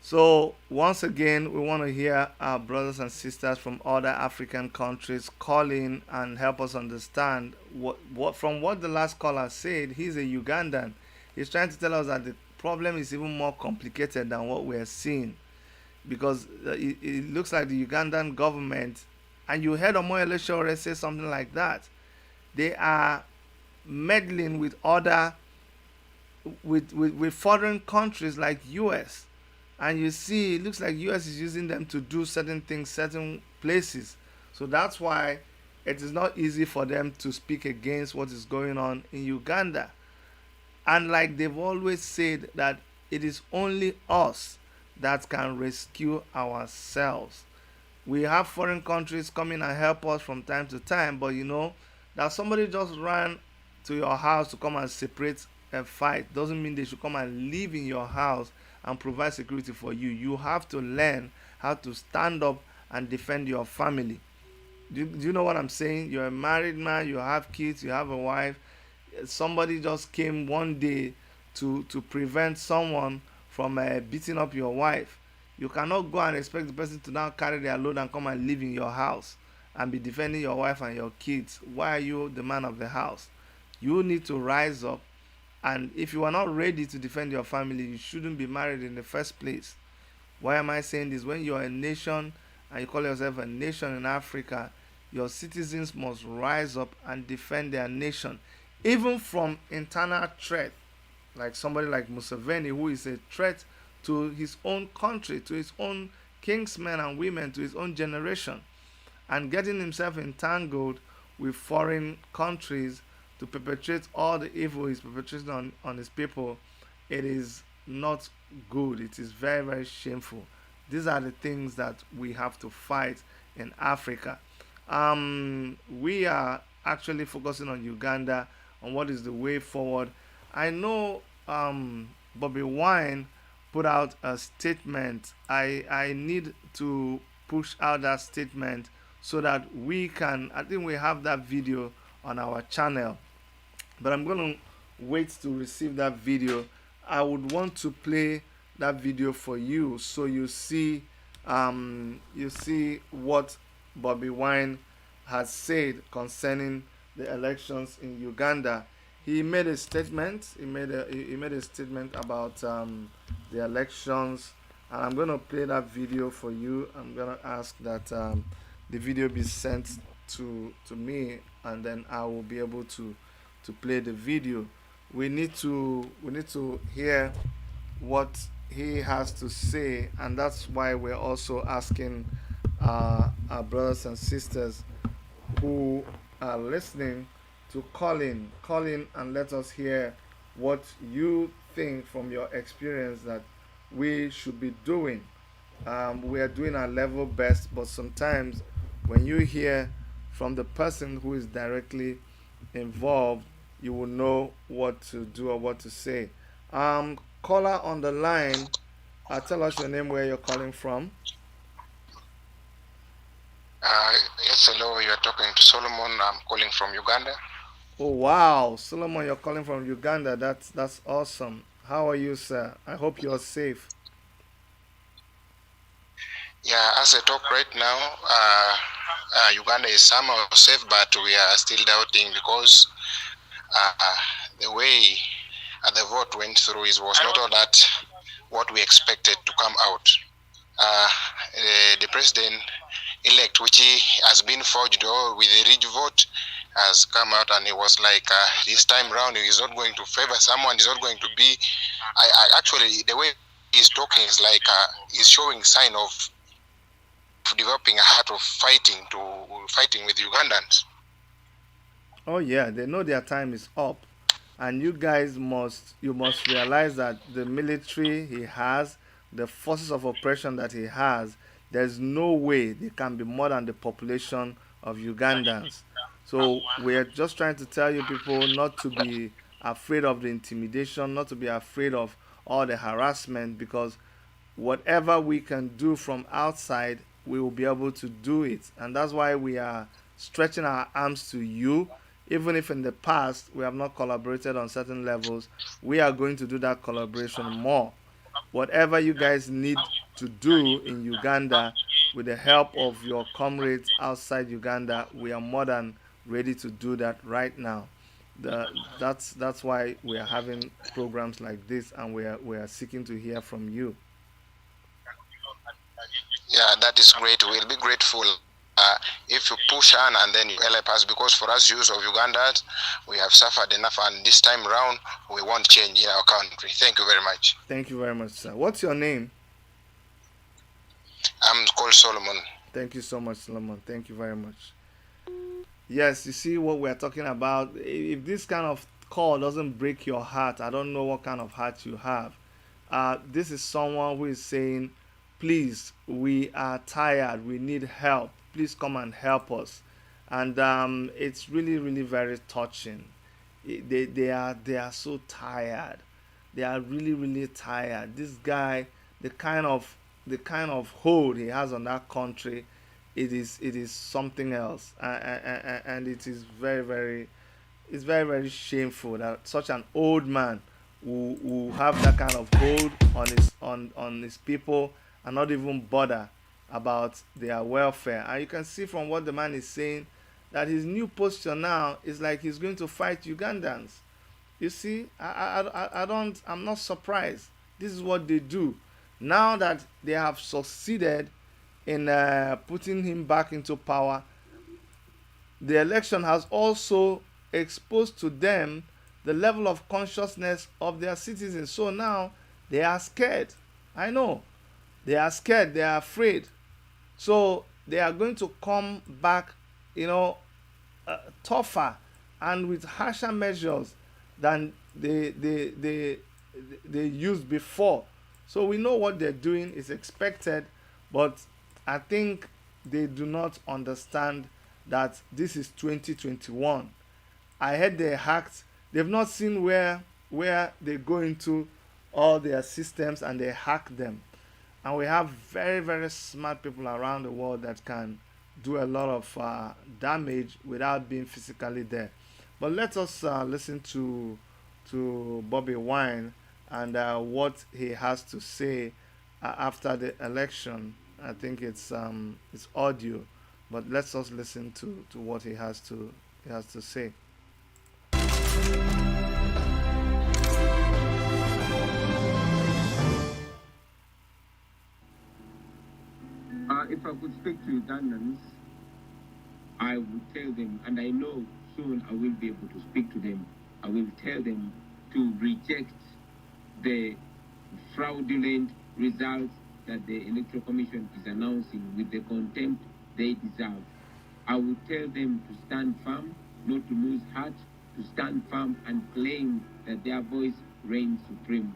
So once again, we want to hear our brothers and sisters from other African countries call in and help us understand what from what the last caller said. He's a Ugandan. He's trying to tell us that the problem is even more complicated than what we're seeing, because it looks like the Ugandan government, and you heard Omayele Sowore say something like that. They are meddling with other with foreign countries like US, and you see it looks like US is using them to do certain things, certain places. So that's why it is not easy for them to speak against what is going on in Uganda. And like they've always said, that it is only us that can rescue ourselves. We have foreign countries coming and help us from time to time, but that somebody just ran to your house to come and separate a fight doesn't mean they should come and live in your house and provide security for you. You have to learn how to stand up and defend your family. Do you know what I'm saying? You're a married man, you have kids, you have a wife. Somebody just came one day to prevent someone from beating up your wife. You cannot go and expect the person to now carry their load and come and live in your house and be defending your wife and your kids. Why are you the man of the house? You need to rise up, and if you are not ready to defend your family, you shouldn't be married in the first place. Why am I saying this? When you're a nation and you call yourself a nation in Africa, your citizens must rise up and defend their nation, even from internal threat, like somebody like Museveni, who is a threat to his own country, to his own kingsmen and women, to his own generation, and getting himself entangled with foreign countries to perpetrate all the evil he's perpetrating on his people. It is not good. It is very, very shameful. These are the things that we have to fight in Africa. We are actually focusing on Uganda, on what is the way forward. I know Bobi Wine put out a statement. I need to push out that statement so that we can, I think we have that video on our channel, but I'm going to wait to receive that video. I would want to play that video for you so you see what Bobi Wine has said concerning the elections in Uganda. He made a statement. He made a statement about the elections, and I'm going to play that video for you. I'm going to ask that the video be sent to me, and then I will be able to play the video. We need to hear what he has to say, and that's why we're also asking our brothers and sisters who are listening to call in and let us hear what you think from your experience that we should be doing. We are doing our level best, but sometimes when you hear from the person who is directly involved, you will know what to do or what to say. Caller on the line, tell us your name, where you're calling from. Yes, hello. You are talking to Solomon. I'm calling from Uganda. Oh wow, Solomon, you're calling from Uganda. That's awesome. How are you, sir? I hope you're safe. Yeah, as I talk right now, Uganda is somehow safe, but we are still doubting because the way the vote went through was not all that what we expected to come out. Uh, the president-elect, which he has been forged or with a rich vote, has come out, and he was like, this time round, he's not going to favor someone. He's not going to be. I actually, the way he's talking is like he's showing sign of developing a heart of fighting with Ugandans. Oh yeah, they know their time is up, and you guys must realize that the military he has, the forces of oppression that he has, there's no way they can be more than the population of Ugandans. So we're just trying to tell you people not to be afraid of the intimidation, not to be afraid of all the harassment, because whatever we can do from outside, we will be able to do it. And that's why we are stretching our arms to you. Even if in the past we have not collaborated on certain levels, we are going to do that collaboration more. Whatever you guys need to do in Uganda, with the help of your comrades outside Uganda, we are more than ready to do that right now. That's why we are having programs like this, and we are seeking to hear from you. Yeah, that is great. We'll be grateful if you push on and then you help us, because for us, youth of Uganda, we have suffered enough, and this time around, we want change in our country. Thank you very much. Thank you very much, sir. What's your name? I'm called Solomon. Thank you so much, Solomon. Thank you very much. Yes, you see what we're talking about. If this kind of call doesn't break your heart, I don't know what kind of heart you have. This is someone who is saying, please, we are tired, we need help, please come and help us. And it's really, really very touching. They are so tired. They are really, really tired. This guy, the kind of hold he has on that country, it is something else. And it is very, very, it's very, very shameful that such an old man who have that kind of hold on his people and not even bother about their welfare. And you can see from what the man is saying that his new posture now is like he's going to fight Ugandans. You see, I'm not surprised. This is what they do. Now that they have succeeded in putting him back into power, the election has also exposed to them the level of consciousness of their citizens. So now they are scared. I know. They are scared. They are afraid. So they are going to come back, tougher and with harsher measures than they used before. So we know what they're doing is expected, but I think they do not understand that this is 2021. I heard they hacked. They've not seen where they go into all their systems and they hack them. And we have very, very smart people around the world that can do a lot of damage without being physically there. But let us listen to Bobi Wine and what he has to say after the election. I think it's audio, but let's just listen to what he has to say. If I could speak to Ugandans, I will tell them, and I know soon I will be able to speak to them. I will tell them to reject the fraudulent results that the Electoral Commission is announcing with the contempt they deserve. I will tell them to stand firm, not to lose heart, to stand firm and claim that their voice reigns supreme.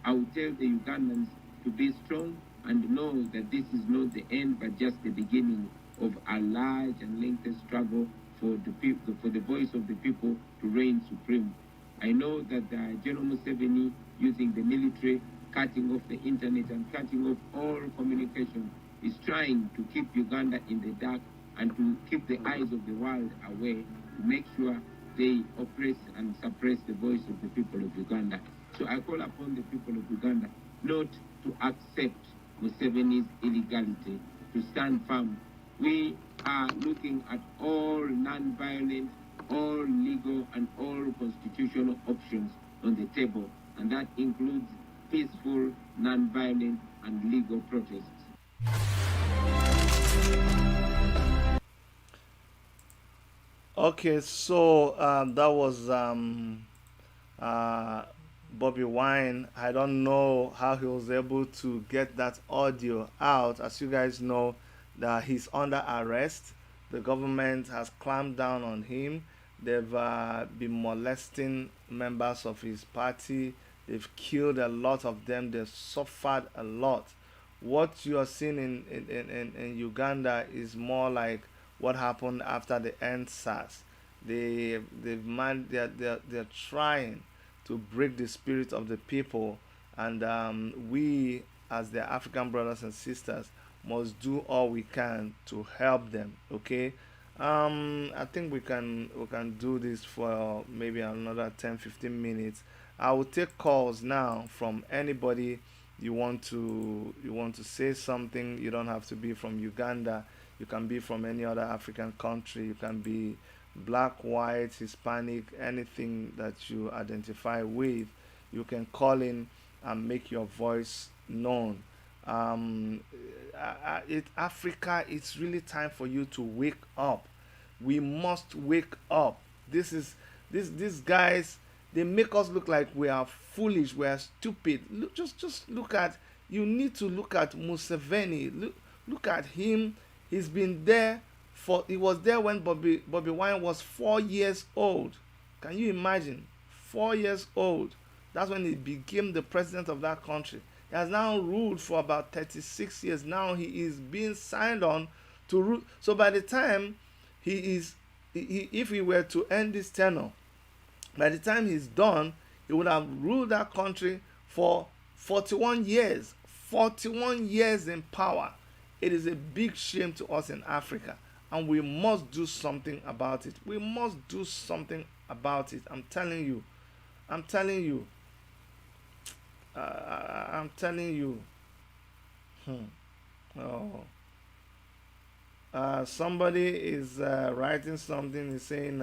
I will tell the Ugandans to be strong and know that this is not the end, but just the beginning of a large and lengthy struggle for the people, for the voice of the people to reign supreme. I know that General Museveni, using the military, cutting off the internet and cutting off all communication, is trying to keep Uganda in the dark and to keep the eyes of the world away, to make sure they oppress and suppress the voice of the people of Uganda. So I call upon the people of Uganda not to accept Museveni's illegality, to stand firm. We are looking at all non-violent, all legal and all constitutional options on the table, and that includes peaceful, non-violent and legal protests. Okay, so that was Bobi Wine. I don't know how he was able to get that audio out. As you guys know, that he's under arrest. The government has clamped down on him. They've been molesting members of his party. They've killed a lot of them. They've suffered a lot. What you are seeing in Uganda is more like what happened after the EndSARS. They're trying to break the spirit of the people, and we as their African brothers and sisters must do all we can to help them. Okay, I think we can do this for maybe another 10-15 minutes. I will take calls now from anybody. You want to say something. You don't have to be from Uganda. You can be from any other African country. You can be black, white, Hispanic, anything that you identify with. You can call in and make your voice known. Africa, it's really time for you to wake up. We must wake up. These guys, they make us look like we are foolish, we are stupid. Just look at. You need to look at Museveni. Look at him. He's been there he was there when Bobi Wine was 4 years old. Can you imagine? 4 years old. That's when he became the president of that country. He has now ruled for about 36 years. Now he is being signed on to rule. So by the time if he were to end this tenure, by the time he's done, he would have ruled that country for 41 years. 41 years in power. It is a big shame to us in Africa, and we must do something about it. We must do something about it. I'm telling you. I'm telling you. Somebody is writing something. He's saying,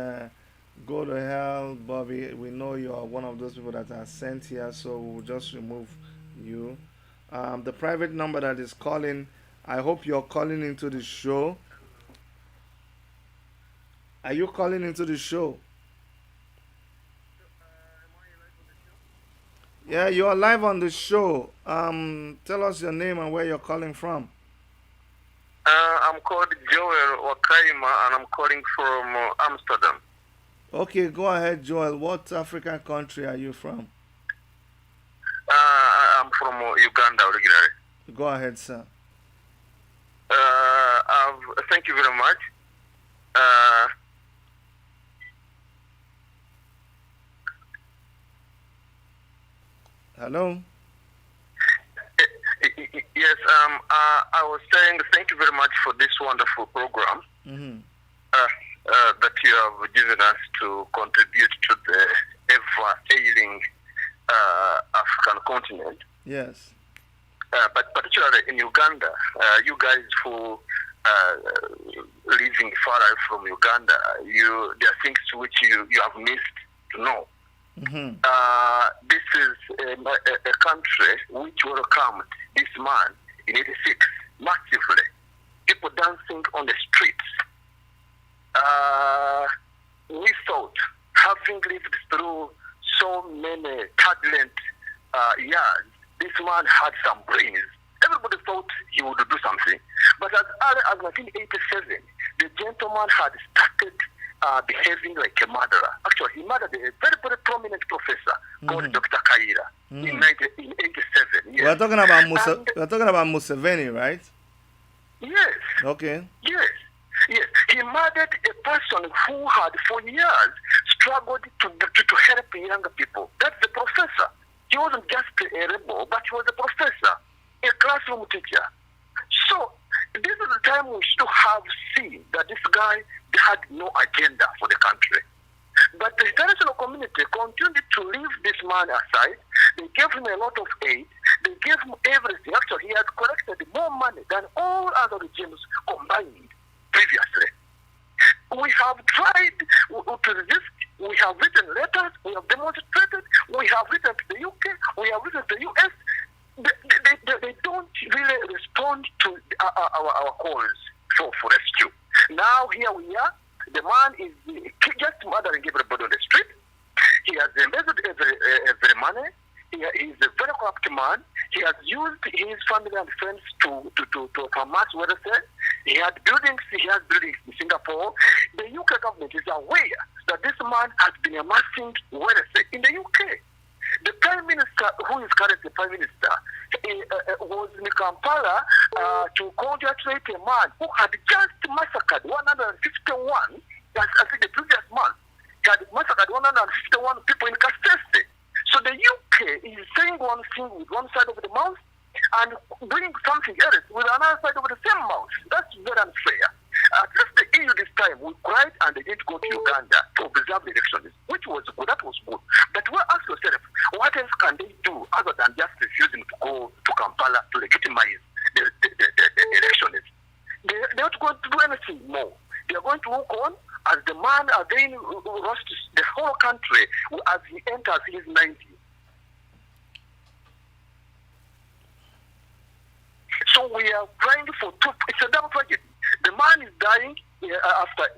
go to hell, Bobby. We know you are one of those people that are sent here, so we'll just remove you. The private number that is calling, I hope you're calling into the show. Are you calling into the show? Yeah, you are live on the show. Tell us your name and where you're calling from. I'm called Joel Wakaima, and I'm calling from Amsterdam. Okay, go ahead, Joel. What African country are you from? I'm from Uganda originally. Go ahead, sir. Thank you very much. Hello? Yes, I was saying thank you very much for this wonderful program that you have given us to contribute to the ever-ailing African continent. Yes. But particularly in Uganda, you guys who living far away from Uganda, there are things which you have missed to know. This is a country which welcomed this man in '86 massively. People dancing on the streets. having lived through so many turbulent years, this man had some brains. Everybody thought he would do something. But as early as 1987, the gentleman had started behaving like a murderer. Actually, he murdered a very, very prominent professor called Dr. Kaira in 87. Yes. We're talking about Museveni, right? Yes. Okay. Yes. Yes. He murdered a person who had for years struggled to help younger people. That's the professor. He wasn't just a rebel, but he was a professor, a classroom teacher. So this is the time we should have seen that this guy had no agenda for the country. But the international community continued to leave this man aside. They gave him a lot of aid. They gave him everything. Actually, he had collected more money than all other regimes combined previously. We have tried to resist. We have written letters. We have demonstrated. We have written to the UK. We have written to the US. They don't really respond to our calls for rescue. Now here we are. The man is just murdering everybody on the street. He has embezzled every money. He is a very corrupt man. He has used his family and friends to amass welfare. He has buildings in Singapore. The UK government is aware that this man has been amassing welfare in the UK. The Prime Minister, who is currently Prime Minister, was in Kampala to congratulate a man who had just massacred 151, I think the previous month. He had massacred 151 people in Kasese. So the UK is saying one thing with one side of the mouth and doing something else with another side of the same mouth. That's very unfair. At least the EU this time, we cried and they didn't go to Uganda to observe the elections, which was good. That was good. But we ask yourself, what else can they do other than just refusing to go to Kampala to legitimize the elections? They're not going to do anything more. They're going to walk on as the man again roasts the whole country as he enters his 90s. So we are crying for two. It's a double tragedy. The man is dying after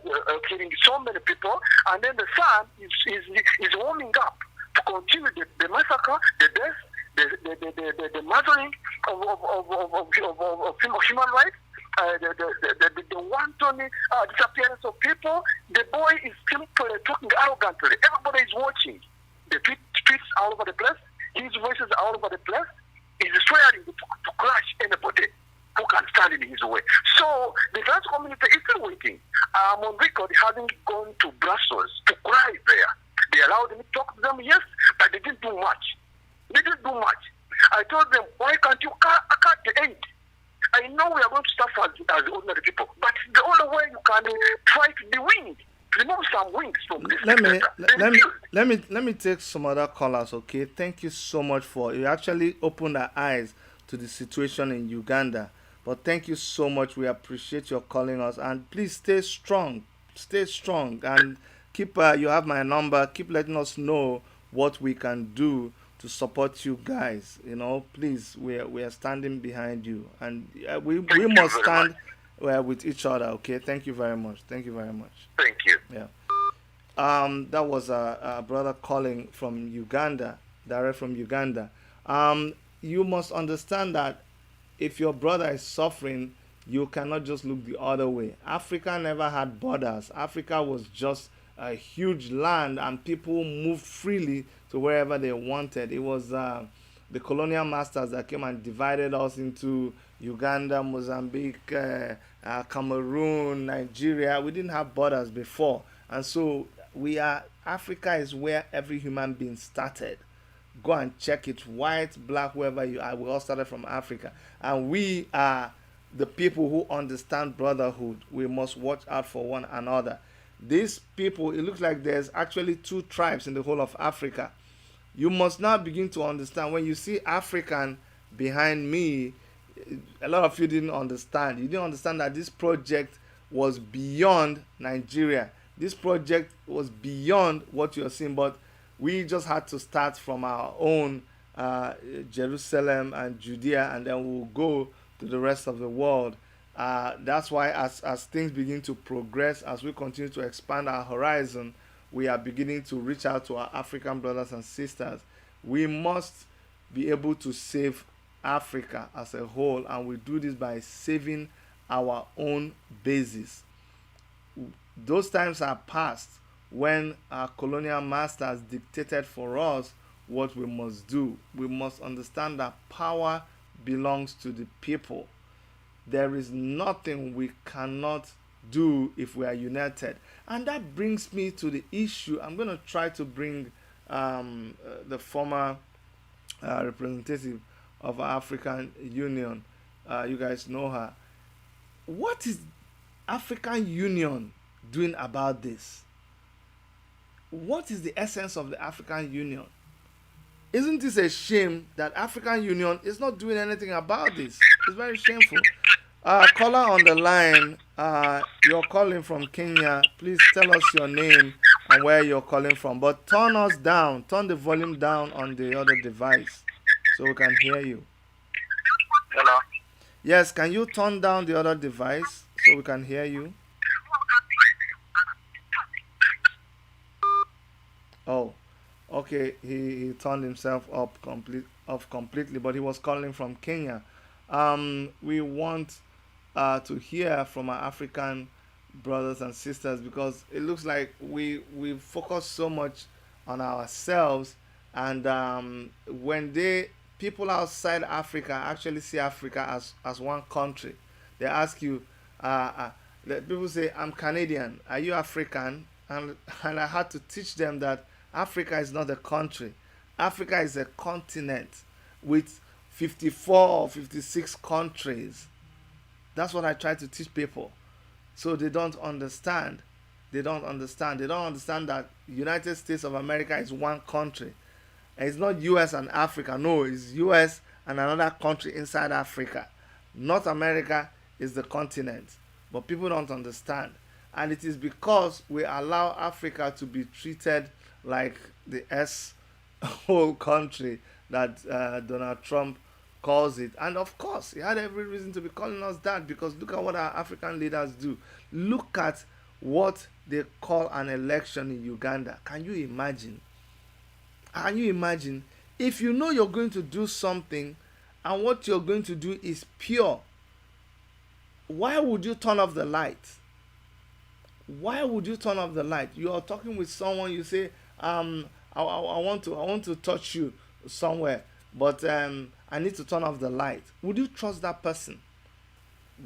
killing so many people, and then the son is warming up to continue the massacre, the death, the murdering of human rights, the wanton disappearance of people. The boy is simply talking arrogantly. Everybody is watching. The tweets all over the place. His voices are all over the place. He's swearing to crush anybody who can stand in his way. So the trans community is still waiting. I'm on record having gone to Brussels to cry there. They allowed me to talk to them, yes, but they didn't do much. They didn't do much. I told them, why can't you cut the aid? I know we are going to suffer as ordinary people, but the only way you can try to be winged, remove some wings from this. Let me take some other callers, okay? Thank you so much for you actually opened our eyes to the situation in Uganda. But thank you so much. We appreciate your calling us, and please stay strong, and keep. You have my number. Keep letting us know what we can do to support you guys. You know, please. We are standing behind you, and we must stand with each other. Okay. Thank you very much. Thank you very much. Thank you. Yeah. That was a brother calling from Uganda, direct from Uganda. You must understand that if your brother is suffering, you cannot just look the other way. Africa never had borders. Africa was just a huge land, and people moved freely to wherever they wanted. It was the colonial masters that came and divided us into Uganda, Mozambique, Cameroon, Nigeria. We didn't have borders before. And so Africa is where every human being started. Go and check it, white, black, wherever you are. We all started from Africa. And we are the people who understand brotherhood. We must watch out for one another. These people, it looks like there's actually 2 tribes in the whole of Africa. You must now begin to understand. When you see African behind me, a lot of you didn't understand. You didn't understand that this project was beyond Nigeria. This project was beyond what you're seeing, but we just had to start from our own Jerusalem and Judea, and then we'll go to the rest of the world. That's why as things begin to progress, as we continue to expand our horizon, we are beginning to reach out to our African brothers and sisters. We must be able to save Africa as a whole, and we do this by saving our own bases. Those times are past when our colonial masters dictated for us what we must do. We must understand that power belongs to the people. There is nothing we cannot do if we are united. And that brings me to the issue. I'm going to try to bring the former representative of our African Union. You guys know her. What is African Union doing about this? What is the essence of the African Union? Isn't this a shame that African Union is not doing anything about this? It's very shameful. Caller on the line, you're calling from Kenya. Please tell us your name and where you're calling from. But turn us down. Turn the volume down on the other device so we can hear you. Hello? Yes, can you turn down the other device so we can hear you? Oh, okay. He turned himself off completely, but he was calling from Kenya. We want to hear from our African brothers and sisters, because it looks like we focus so much on ourselves, and when people outside Africa actually see Africa as one country, they ask you, people say, I'm Canadian, are you African? And I had to teach them that Africa is not a country. Africa is a continent with 54 or 56 countries. That's what I try to teach people. So they don't understand. They don't understand that United States of America is one country. And it's not US and Africa. No, it's US and another country inside Africa. North America is the continent. But people don't understand. And it is because we allow Africa to be treated like the whole country that Donald Trump calls it. And of course, he had every reason to be calling us that, because look at what our African leaders do. Look at what they call an election in Uganda. Can you imagine? Can you imagine? If you know you're going to do something and what you're going to do is pure, why would you turn off the light? Why would you turn off the light? You are talking with someone, you say, I want to touch you somewhere, but I need to turn off the light. Would you trust that person?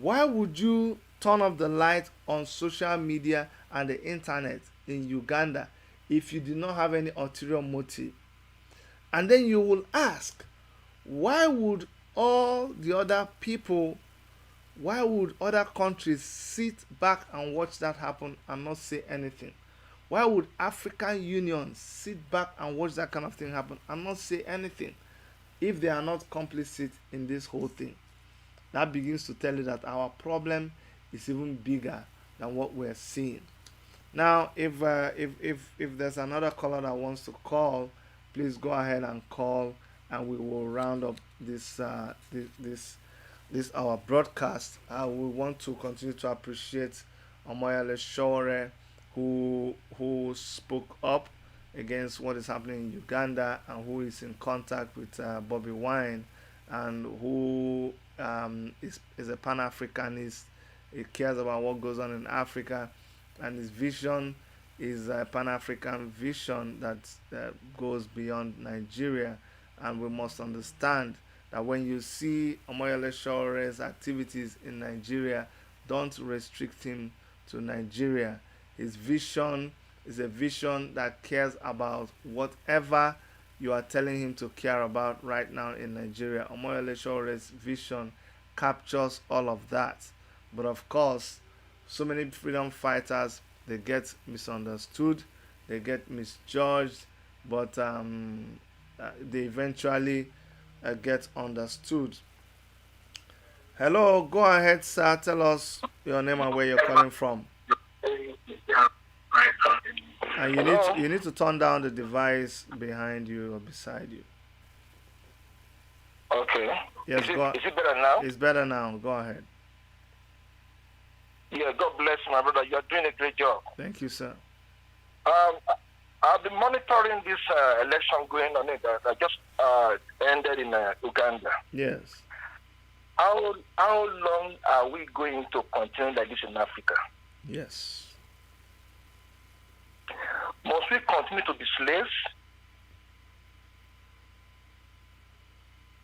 Why would you turn off the light on social media and the internet in Uganda if you did not have any ulterior motive? And then you will ask, why would all the other people, why would other countries sit back and watch that happen and not say anything? Why would African Union sit back and watch that kind of thing happen and not say anything if they are not complicit in this whole thing? That begins to tell you that our problem is even bigger than what we're seeing. Now, if there's another caller that wants to call, please go ahead and call, and we will round up this our broadcast. We want to continue to appreciate Omayele Sowore, who spoke up against what is happening in Uganda, and who is in contact with Bobi Wine, and who is a Pan-Africanist. He cares about what goes on in Africa, and his vision is a Pan-African vision that goes beyond Nigeria. And we must understand that when you see Omayele Sowore's activities in Nigeria, don't restrict him to Nigeria. His vision is a vision that cares about whatever you are telling him to care about right now in Nigeria. Omayele Sowore's vision captures all of that. But of course, so many freedom fighters, they get misunderstood, they get misjudged, but they eventually get understood. Hello, go ahead, sir. Tell us your name and where you're calling from. And you need to turn down the device behind you or beside you. Okay. Yes, is it better now? It's better now. Go ahead. Yeah, God bless my brother. You're doing a great job. Thank you, sir. I've been monitoring this election going on that just ended in Uganda. Yes. How long are we going to continue like this in Africa? Yes. Must we continue to be slaves?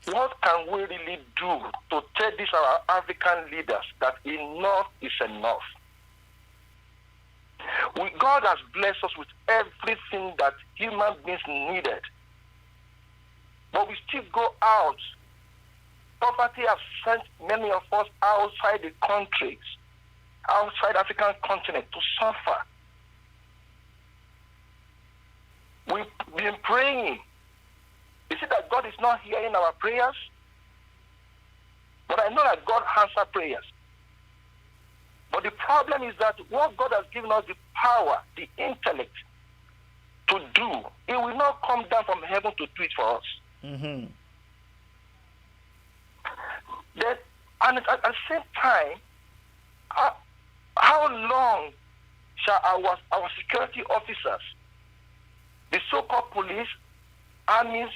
What can we really do to tell these our African leaders that enough is enough? God has blessed us with everything that human beings needed. But we still go out. Poverty has sent many of us outside the countries, outside the African continent to suffer. We've been praying. Is it that God is not hearing our prayers? But I know that God answers prayers. But the problem is that what God has given us the power, the intellect to do, it will not come down from heaven to do it for us. Mm-hmm. And at the same time, how long shall our security officers, the so-called police, armies,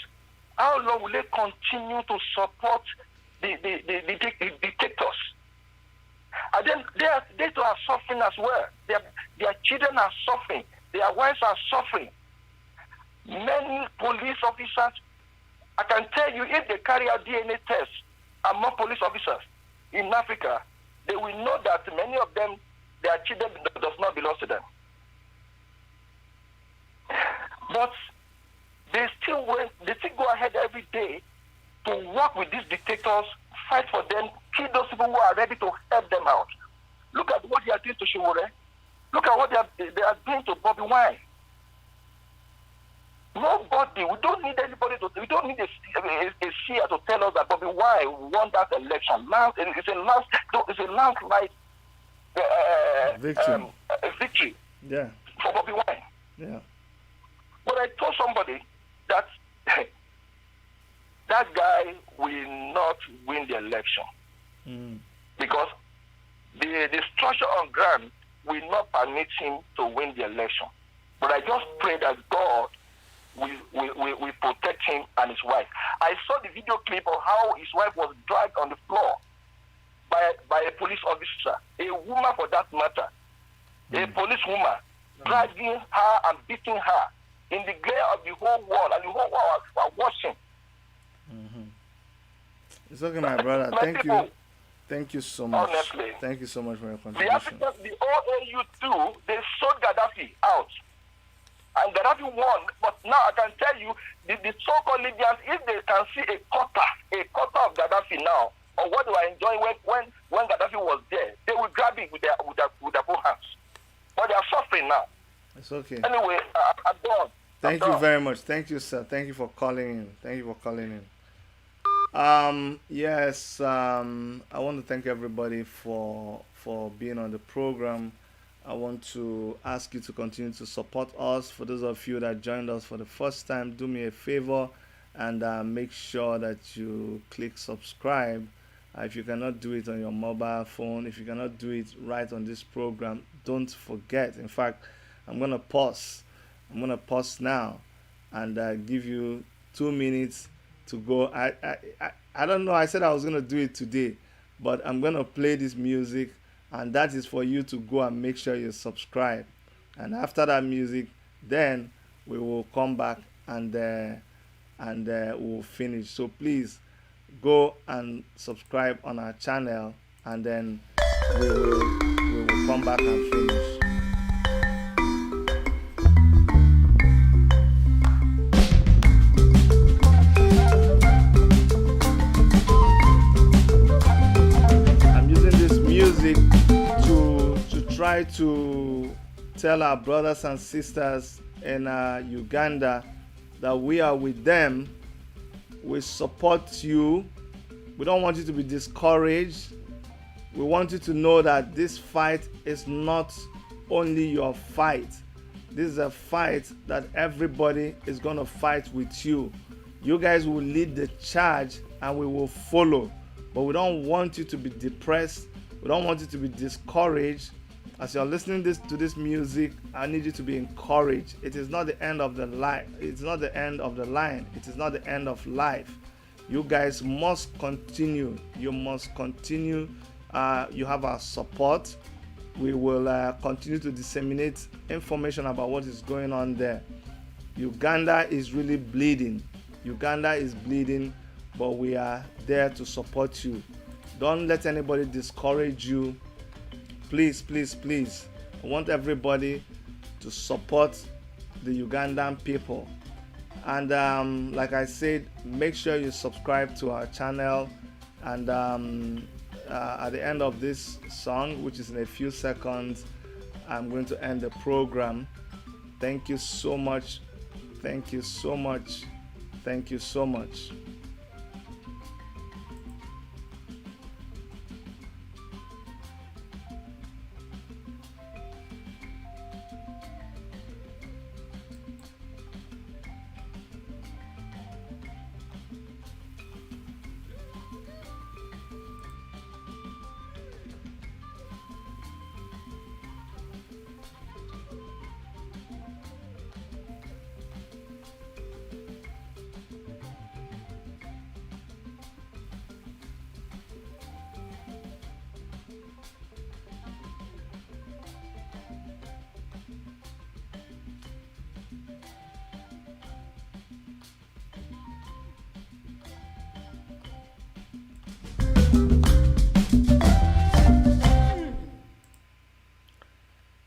how long will they continue to support the dictators? And then they too are suffering as well. Their children are suffering. Their wives are suffering. Many police officers, I can tell you, if they carry out DNA tests among police officers in Africa, they will know that many of them, their children does not belong to them. But they still go ahead every day to work with these dictators, fight for them, kill those people who are ready to help them out. Look at what they are doing to Sowore. Look at what they are doing to Bobi Wine. Nobody, we don't need anybody we don't need a seer to tell us that Bobi Wine won that election. It's a landslide victory yeah. for Bobi Wine. Yeah. But I told somebody that that guy will not win the election because the structure on ground will not permit him to win the election. But I just pray that God will protect him and his wife. I saw the video clip of how his wife was dragged on the floor by a police officer, a woman for that matter, a police woman, dragging her and beating her in the glare of the whole world, and the whole world was watching. It's okay, my brother. Thank you so much. Honestly. Thank you so much for your contribution. The OAU too, they sold Gaddafi out. And Gaddafi won, but now I can tell you, the so-called Libyans, if they can see a quarter of Gaddafi now, or what they were enjoying when Gaddafi was there, they will grab it with their both hands. But they are suffering now. It's okay. Anyway, I'm done. Thank you very much. Thank you, sir. Thank you for calling in. Yes, I want to thank everybody for being on the program. I want to ask you to continue to support us. For those of you that joined us for the first time, do me a favor and make sure that you click subscribe. If you cannot do it on your mobile phone, if you cannot do it right on this program, don't forget. In fact, I'm going to pause. I'm going to pause now and give you 2 minutes to go. I don't know. I said I was going to do it today, but I'm going to play this music, and that is for you to go and make sure you subscribe. And after that music, then we will come back and we'll finish. So please go and subscribe on our channel, and then we will come back and finish. Try to tell our brothers and sisters in Uganda that we are with them. We support you. We don't want you to be discouraged. We want you to know that this fight is not only your fight. This is a fight that everybody is going to fight with you. You guys will lead the charge and we will follow. But we don't want you to be depressed. We don't want you to be discouraged. As you're listening to this music, I need you to be encouraged. It is not the end of the line. It's not the end of the line. It is not the end of life. You guys must continue. You must continue. You have our support. We will continue to disseminate information about what is going on there. Uganda is really bleeding. Uganda is bleeding, but we are there to support you. Don't let anybody discourage you. Please, please, please. I want everybody to support the Ugandan people. And like I said, make sure you subscribe to our channel. And at the end of this song, which is in a few seconds, I'm going to end the program. Thank you so much. Thank you so much. Thank you so much.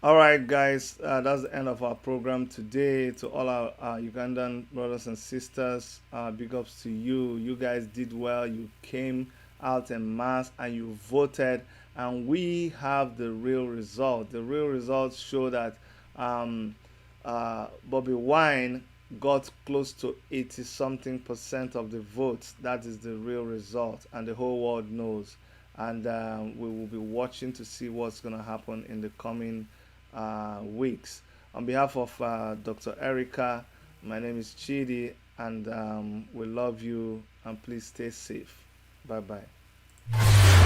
All right, guys, that's the end of our program today. To all our Ugandan brothers and sisters, big ups to you. You guys did well. You came out en masse and you voted, and we have the real result. The real results show that Bobi Wine got close to 80-something% of the votes. That is the real result, and the whole world knows. And we will be watching to see what's going to happen in the coming weeks. On behalf of Dr. Erica, my name is Chidi, and we love you, and please stay safe. Bye bye.